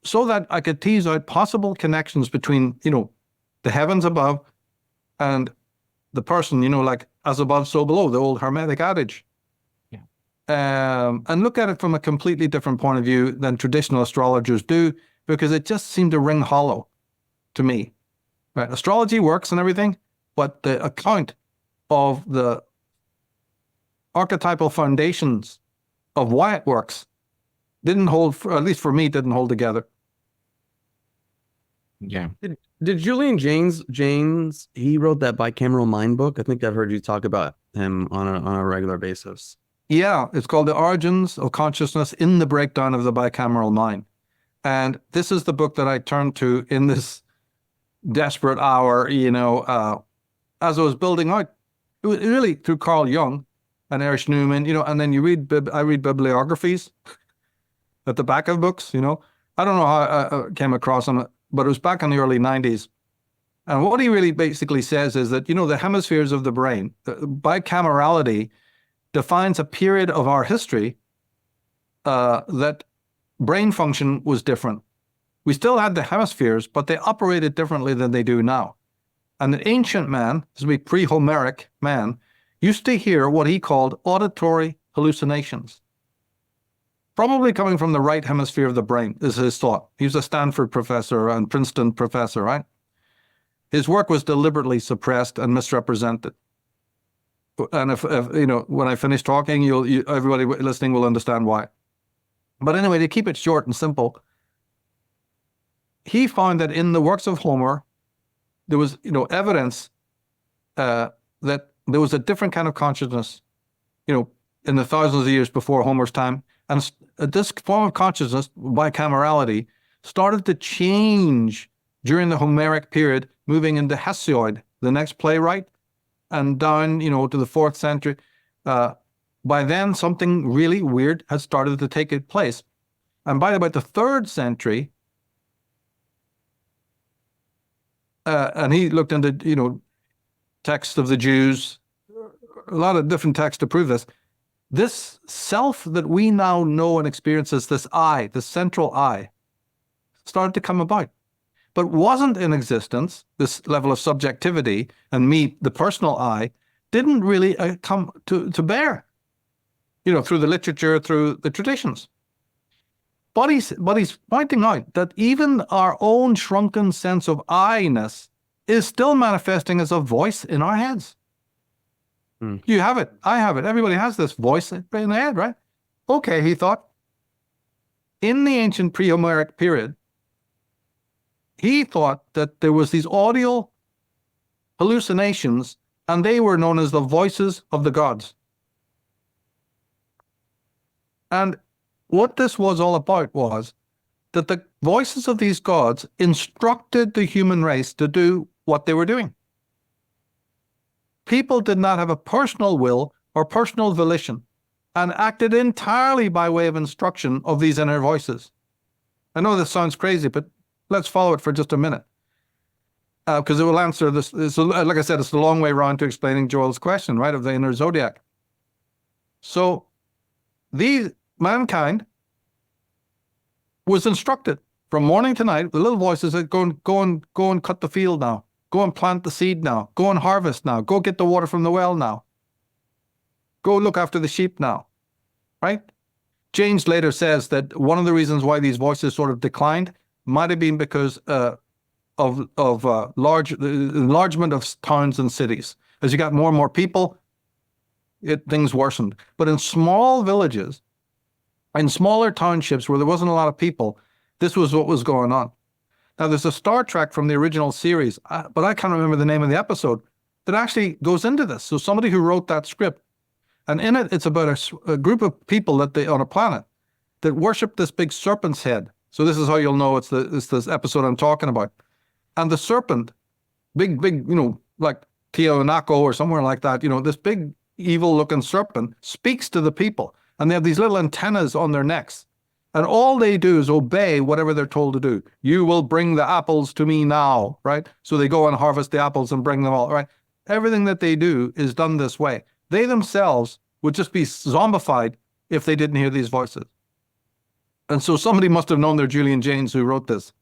So that I could tease out possible connections between, the heavens above and the person, like as above, so below, the old Hermetic adage. And look at it from a completely different point of view than traditional astrologers do, because it just seemed to ring hollow to me. Right? Astrology works and everything, but the account of the archetypal foundations of why it works didn't hold, at least for me, didn't hold together. Yeah. Did Julian Jaynes, he wrote that bicameral mind book? I think I've heard you talk about him on a regular basis. Yeah, it's called The Origins of Consciousness in the Breakdown of the Bicameral Mind. And this is the book that I turned to in this desperate hour, as I was building out. It was really through Carl Jung and Erich Neumann, and then I read bibliographies at the back of books, I don't know how I came across them, but it was back in the early 90s. And what he really basically says is that, the hemispheres of the brain, bicamerality defines a period of our history that brain function was different. We still had the hemispheres, but they operated differently than they do now. And the ancient man, this would be pre-Homeric man, used to hear what he called auditory hallucinations. Probably coming from the right hemisphere of the brain, is his thought. He was a Stanford professor and Princeton professor, right? His work was deliberately suppressed and misrepresented. And if when I finish talking, everybody listening will understand why. But anyway, to keep it short and simple, he found that in the works of Homer, there was, evidence that there was a different kind of consciousness, in the thousands of years before Homer's time. And this form of consciousness, bicamerality, started to change during the Homeric period, moving into Hesiod, the next playwright, and down, to the 4th century. By then, something really weird had started to take place. And by about the 3rd century, and he looked into, texts of the Jews, a lot of different texts to prove this. This self that we now know and experience as this I, the central I, started to come about, but wasn't in existence. This level of subjectivity and me, the personal I, didn't really come to bear, through the literature, through the traditions. But he's pointing out that even our own shrunken sense of I-ness is still manifesting as a voice in our heads. You have it. I have it. Everybody has this voice in their head, right? Okay, he thought. In the ancient pre-Homeric period, he thought that there was these audio hallucinations, and they were known as the voices of the gods. And what this was all about was that the voices of these gods instructed the human race to do what they were doing. People did not have a personal will or personal volition and acted entirely by way of instruction of these inner voices. I know this sounds crazy, but let's follow it for just a minute, because it will answer this. Like I said, it's the long way around to explaining Joel's question, right, of the inner zodiac. So mankind was instructed from morning to night. The little voices said, go and cut the field now. Go and plant the seed now. Go and harvest now. Go get the water from the well now. Go look after the sheep now, right? Jaynes later says that one of the reasons why these voices sort of declined might have been because of the enlargement of towns and cities. As you got more and more people, things worsened. But in small villages, in smaller townships where there wasn't a lot of people, this was what was going on. Now, there's a Star Trek from the original series, but I can't remember the name of the episode, that actually goes into this. So somebody who wrote that script, and in it, it's about a group of people on a planet that worship this big serpent's head. So this is how you'll know it's this episode I'm talking about. And the serpent, big, like Tiahuanaco or somewhere like that, this big evil-looking serpent speaks to the people. And they have these little antennas on their necks. And all they do is obey whatever they're told to do. You will bring the apples to me now, right? So they go and harvest the apples and bring them all, right? Everything that they do is done this way. They themselves would just be zombified if they didn't hear these voices. And so somebody must have known their Julian Jaynes who wrote this.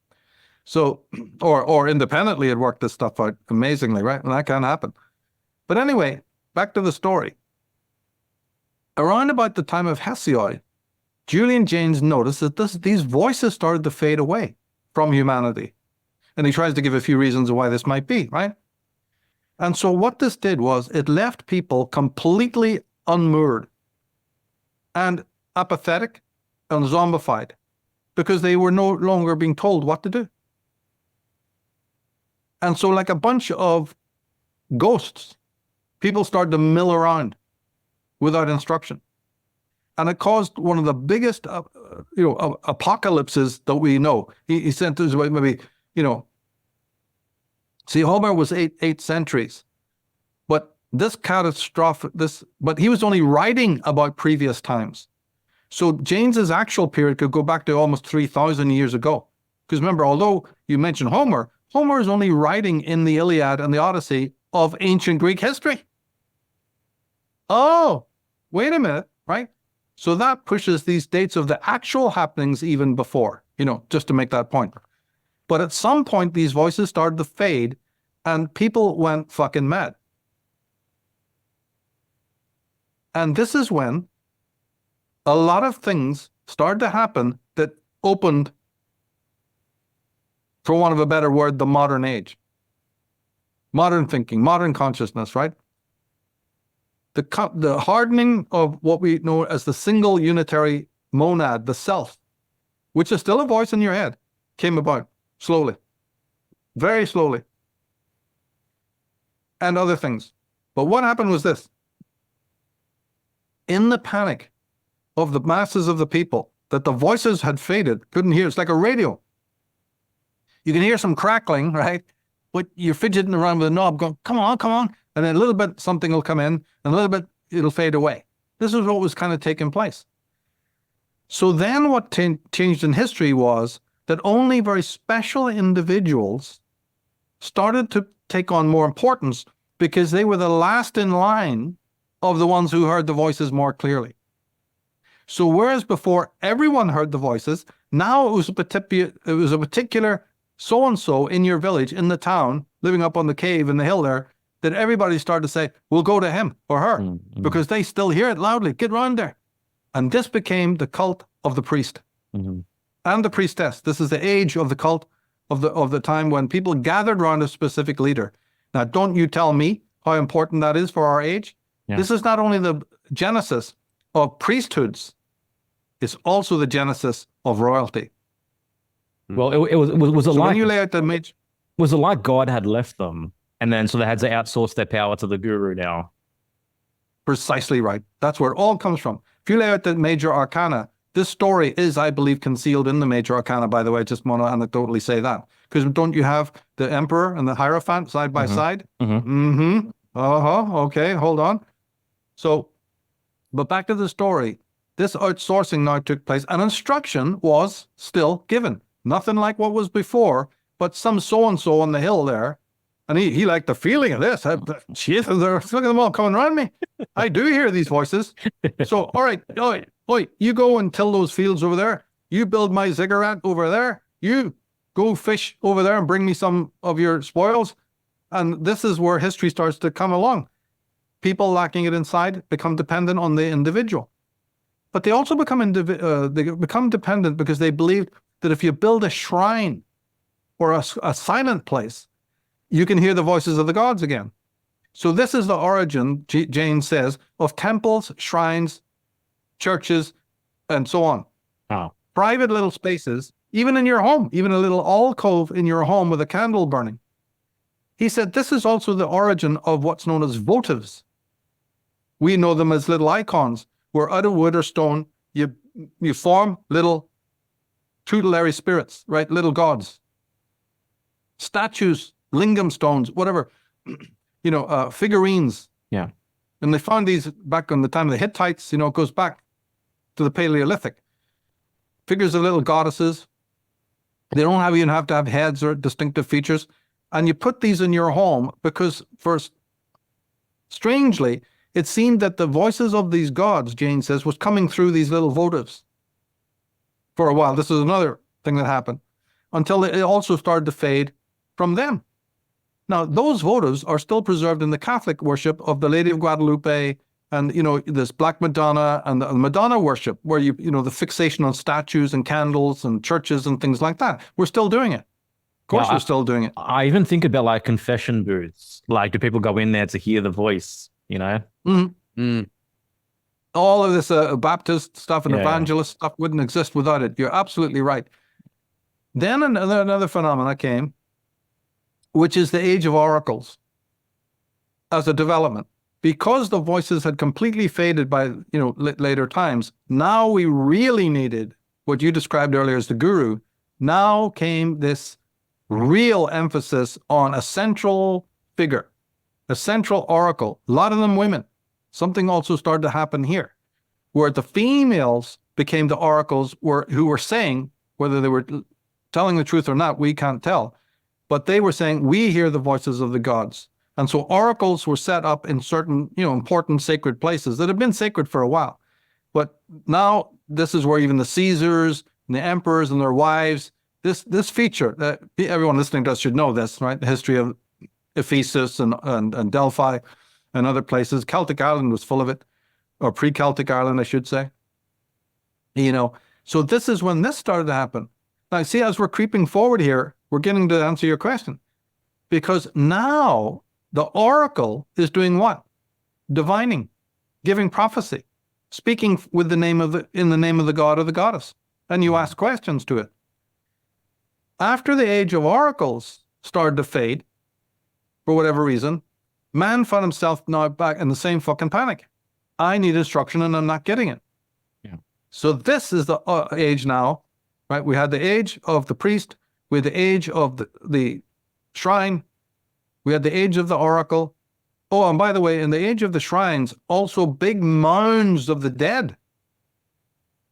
So, or independently had worked this stuff out amazingly, right? And that can't happen. But anyway, back to the story. Around about the time of Hesiod, Julian Jaynes noticed that these voices started to fade away from humanity. And he tries to give a few reasons why this might be, right? And so what this did was it left people completely unmoored and apathetic and zombified because they were no longer being told what to do. And so like a bunch of ghosts, people started to mill around without instruction. And it caused one of the biggest, apocalypses that we know. He sent us maybe, see, Homer was eight centuries, but this catastrophe, but he was only writing about previous times. So Jaynes's actual period could go back to almost 3,000 years ago. Because remember, although you mentioned Homer is only writing in the Iliad and the Odyssey of ancient Greek history. Oh, wait a minute, right? So that pushes these dates of the actual happenings even before, just to make that point. But at some point, these voices started to fade and people went fucking mad. And this is when a lot of things started to happen that opened, for want of a better word, the modern age. Modern thinking, modern consciousness, right? The hardening of what we know as the single unitary monad, the self, which is still a voice in your head, came about. slowly, very slowly, and other things. But what happened was this. In the panic of the masses of the people, that the voices had faded, couldn't hear. It's like a radio. You can hear some crackling, right? But you're fidgeting around with a knob going, come on, come on. And then a little bit, something will come in, and a little bit, it'll fade away. This is what was kind of taking place. So then what changed in history was that only very special individuals started to take on more importance because they were the last in line of the ones who heard the voices more clearly. So whereas before everyone heard the voices, now it was a particular so-and-so in your village, in the town, living up on the cave in the hill there, that everybody started to say, we'll go to him or her because they still hear it loudly. Get round there. And this became the cult of the priest and the priestess. This is the age of the cult of the time when people gathered around a specific leader. Now, don't you tell me how important that is for our age. Yeah. This is not only the genesis of priesthoods, it's also the genesis of royalty. Well, it was so like, when you lay out the major, was it like God had left them, and then so they had to outsource their power to the guru now? Precisely right. That's where it all comes from. If you lay out the major arcana, this story is, I believe, concealed in the major arcana, by the way. I just want to anecdotally say that. Because don't you have the emperor and the hierophant side by side? Okay, hold on. So, but back to the story. This outsourcing now took place, and instruction was still given. Nothing like what was before, but some so-and-so on the hill there, and he liked the feeling of this. Jesus, look at them all coming around me. I do hear these voices. So, all right, you go and till those fields over there. You build my ziggurat over there. You go fish over there and bring me some of your spoils. And this is where history starts to come along. People lacking it inside become dependent on the individual. But they also become dependent because they believe that if you build a shrine or a silent place, you can hear the voices of the gods again. So this is the origin, Jaynes says, of temples, shrines, churches, and so on. Oh. Private little spaces, even in your home, even a little alcove in your home with a candle burning. He said this is also the origin of what's known as votives. We know them as little icons, where out of wood or stone, you form little tutelary spirits, right? Little gods. Statues, lingam stones, whatever, figurines. Yeah. And they found these back on the time of the Hittites, it goes back to the Paleolithic. Figures of little goddesses. They don't even have to have heads or distinctive features. And you put these in your home because, first, strangely, it seemed that the voices of these gods, Jaynes says, was coming through these little votives for a while. This is another thing that happened until it also started to fade from them. Now, those votives are still preserved in the Catholic worship of the Lady of Guadalupe and, this Black Madonna and the Madonna worship where the fixation on statues and candles and churches and things like that. We're still doing it. Of course, we're still doing it. I even think about like confession booths. Like, do people go in there to hear the voice, All of this Baptist stuff and evangelist stuff wouldn't exist without it. You're absolutely right. Then another phenomena came, which is the age of oracles as a development. Because the voices had completely faded by later times, now we really needed what you described earlier as the guru. Now came this real emphasis on a central figure, a central oracle, a lot of them women. Something also started to happen here, where the females became the oracles who were saying, whether they were telling the truth or not, we can't tell, but they were saying, we hear the voices of the gods. And so oracles were set up in certain, important sacred places that have been sacred for a while. But now this is where even the Caesars and the emperors and their wives, this feature that everyone listening to us should know this, right? The history of Ephesus and Delphi and other places. Celtic Ireland was full of it, or pre-Celtic Ireland, I should say. So this is when this started to happen. Now, see, as we're creeping forward here, we're getting to answer your question. Because now the oracle is doing what? Divining, giving prophecy, speaking in the name of the god or the goddess. And you ask questions to it. After the age of oracles started to fade, for whatever reason, man found himself now back in the same fucking panic. I need instruction and I'm not getting it. Yeah. So this is the age now, right? We had the age of the priest, we had the age of the shrine, we had the age of the oracle. Oh, and by the way, in the age of the shrines, also big mounds of the dead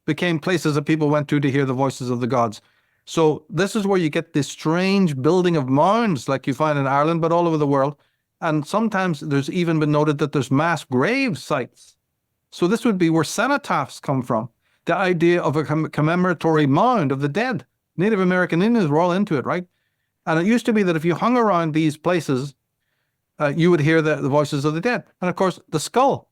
became places that people went to hear the voices of the gods. So this is where you get this strange building of mounds like you find in Ireland, but all over the world. And sometimes there's even been noted that there's mass grave sites. So this would be where cenotaphs come from. The idea of a commemoratory mound of the dead. Native American Indians were all into it, right? And it used to be that if you hung around these places, you would hear the voices of the dead. And of course, the skull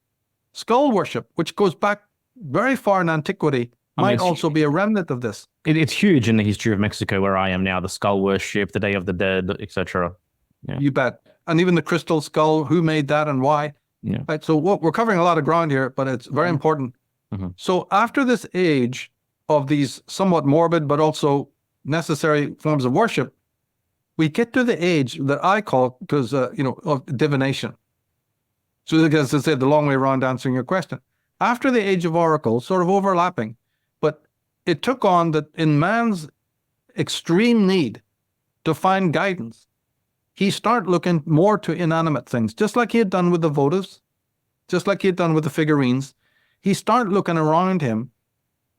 worship, which goes back very far in antiquity, might also be a remnant of this. It's huge in the history of Mexico, where I am now. The skull worship, the Day of the Dead, etc. Yeah. You bet. And even the crystal skull, who made that and why? Yeah. Right. So we're covering a lot of ground here, but it's very important. Mm-hmm. So after this age of these somewhat morbid but also necessary forms of worship, we get to the age that I call, because of divination. So as I said, the long way around answering your question. After the age of oracles, sort of overlapping, but it took on that in man's extreme need to find guidance, he started looking more to inanimate things, just like he had done with the votives, just like he had done with the figurines. He started looking around him,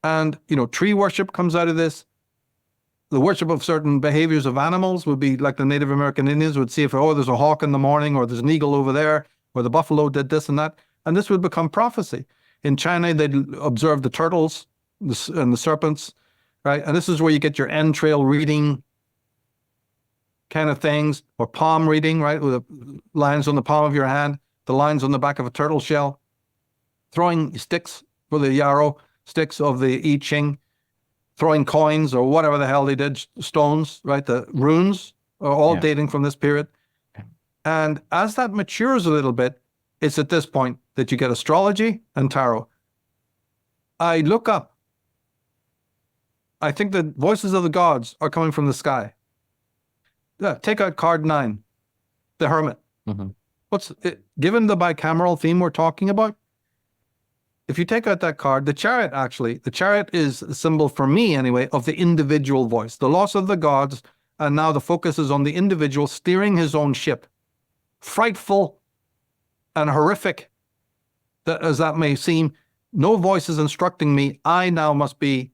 and tree worship comes out of this. The worship of certain behaviors of animals would be like the Native American Indians would see if, there's a hawk in the morning, or there's an eagle over there, or the buffalo did this and that. And this would become prophecy. In China, they'd observe the turtles and the serpents, right? And this is where you get your entrail reading kind of things, or palm reading, right? With the lines on the palm of your hand, the lines on the back of a turtle shell, throwing sticks for the yarrow, sticks of the I Ching, throwing coins or whatever the hell they did, stones, right? The runes are all dating from this period. And as that matures a little bit, it's at this point that you get astrology and tarot. I look up. I think the voices of the gods are coming from the sky. Yeah, take out card 9, the Hermit. Mm-hmm. Given the bicameral theme we're talking about, if you take out that card, the Chariot is a symbol, for me anyway, of the individual voice, the loss of the gods, and now the focus is on the individual steering his own ship. Frightful and horrific, as that may seem, no voice is instructing me. I now must be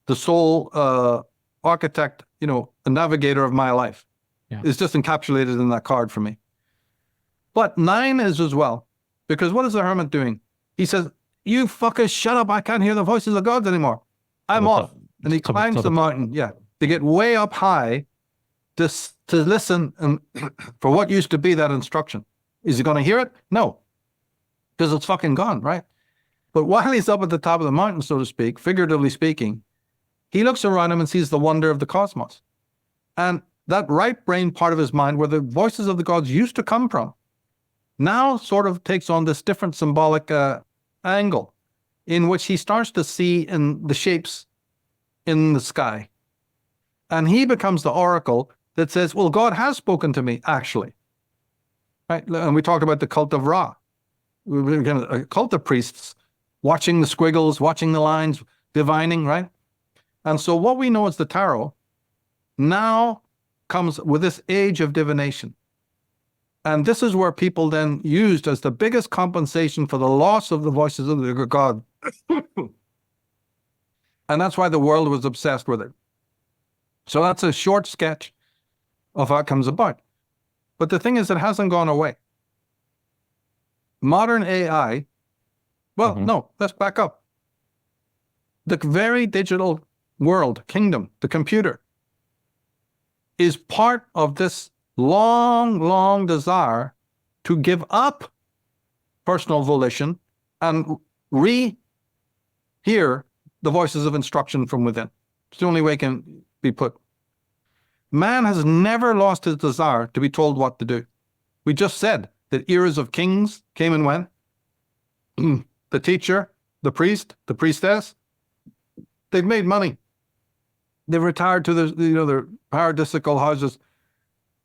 the sole architect, a navigator of my life. Yeah. It's just encapsulated in that card for me. But 9 is as well, because what is the Hermit doing? He says, "You fuckers, shut up. I can't hear the voices of gods anymore. I'm off." And he climbs the mountain, to get way up high to listen and for what used to be that instruction. Is he going to hear it? No, because it's fucking gone, right? But while he's up at the top of the mountain, so to speak, figuratively speaking, he looks around him and sees the wonder of the cosmos. And that right brain part of his mind, where the voices of the gods used to come from, now sort of takes on this different symbolic angle in which he starts to see in the shapes in the sky. And he becomes the oracle that says, well, God has spoken to me, actually. Right? And we talked about the cult of Ra. We were kind of a cult of priests, watching the squiggles, watching the lines, divining, right? And so what we know as the tarot now comes with this age of divination. And this is where people then used as the biggest compensation for the loss of the voices of the God. And that's why the world was obsessed with it. So that's a short sketch of how it comes about. But the thing is, it hasn't gone away. Modern AI, no, let's back up. The very digital world, kingdom, the computer, is part of this long, long desire to give up personal volition and hear the voices of instruction from within. It's the only way it can be put. Man has never lost his desire to be told what to do. We just said that eras of kings came and went. The teacher, the priest, the priestess, they've made money. They've retired to their paradisical houses.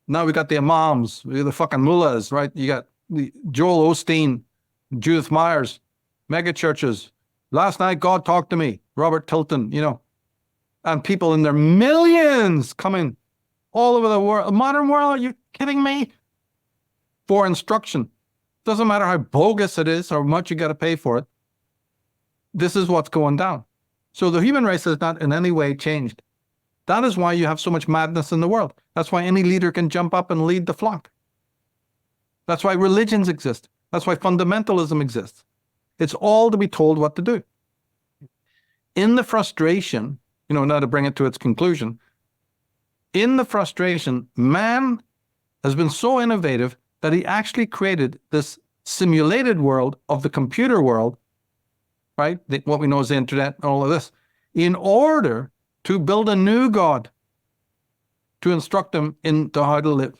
Now we got the imams, we got the fucking mullahs, right? You got the Joel Osteen, Judith Myers, mega churches. Last night, God talked to me, Robert Tilton, and people in their millions coming all over the world. Modern world, are you kidding me? For instruction. Doesn't matter how bogus it is or how much you got to pay for it. This is what's going down. So the human race has not in any way changed. That is why you have so much madness in the world. That's why any leader can jump up and lead the flock. That's why religions exist. That's why fundamentalism exists. It's all to be told what to do. In the frustration, now to bring it to its conclusion, in the frustration, man has been so innovative that he actually created this simulated world of the computer world, right? What we know as the internet and all of this, in order to build a new God to instruct them into how to live.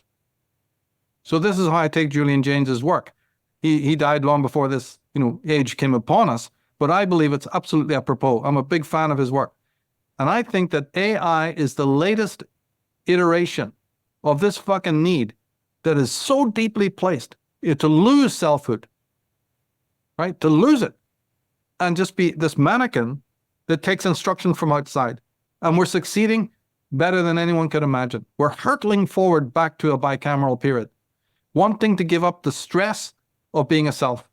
So this is how I take Julian Jaynes' work. He died long before this, age came upon us, but I believe it's absolutely apropos. I'm a big fan of his work. And I think that AI is the latest iteration of this fucking need that is so deeply placed to lose selfhood, right? To lose it and just be this mannequin that takes instruction from outside. And we're succeeding better than anyone could imagine. We're hurtling forward back to a bicameral period, wanting to give up the stress of being a self.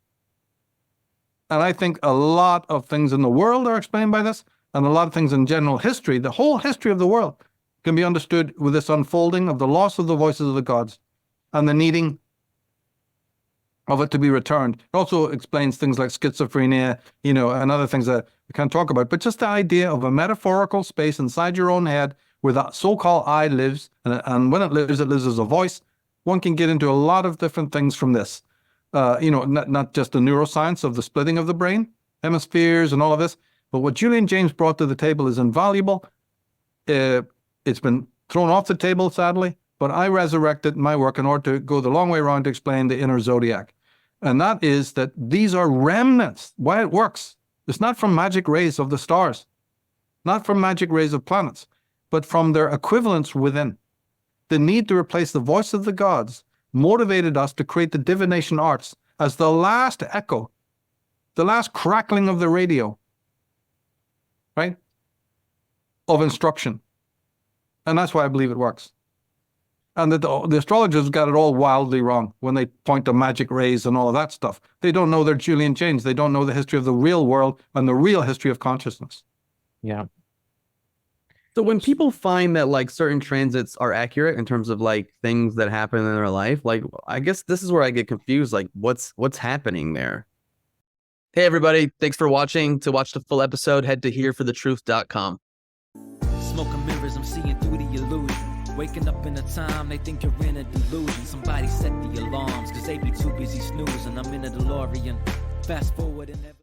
And I think a lot of things in the world are explained by this, and a lot of things in general history, the whole history of the world, can be understood with this unfolding of the loss of the voices of the gods and the needing of it to be returned. It also explains things like schizophrenia, and other things that we can't talk about. But just the idea of a metaphorical space inside your own head where the so-called I lives, and when it lives as a voice. One can get into a lot of different things from this. Not just the neuroscience of the splitting of the brain, hemispheres and all of this, but what Julian Jaynes brought to the table is invaluable. It's been thrown off the table, sadly, but I resurrected my work in order to go the long way around to explain the inner zodiac. And that is that these are remnants. Why it works. It's not from magic rays of the stars, not from magic rays of planets, but from their equivalents within. The need to replace the voice of the gods motivated us to create the divination arts as the last echo, the last crackling of the radio, right, of instruction. And that's why I believe it works. And that the astrologers got it all wildly wrong when they point to magic rays and all of that stuff. They don't know their Julian Jaynes. They don't know the history of the real world and the real history of consciousness. Yeah. So when people find that certain transits are accurate in terms of things that happen in their life, I guess this is where I get confused. What's happening there? Hey everybody, thanks for watching. To watch the full episode, head to hereforthetruth.com. Smoking mirrors, I'm seeing through the illusion. Waking up in a time, they think you're in a delusion. Somebody set the alarms, cause they be too busy snoozing. I'm in a DeLorean, fast forward and never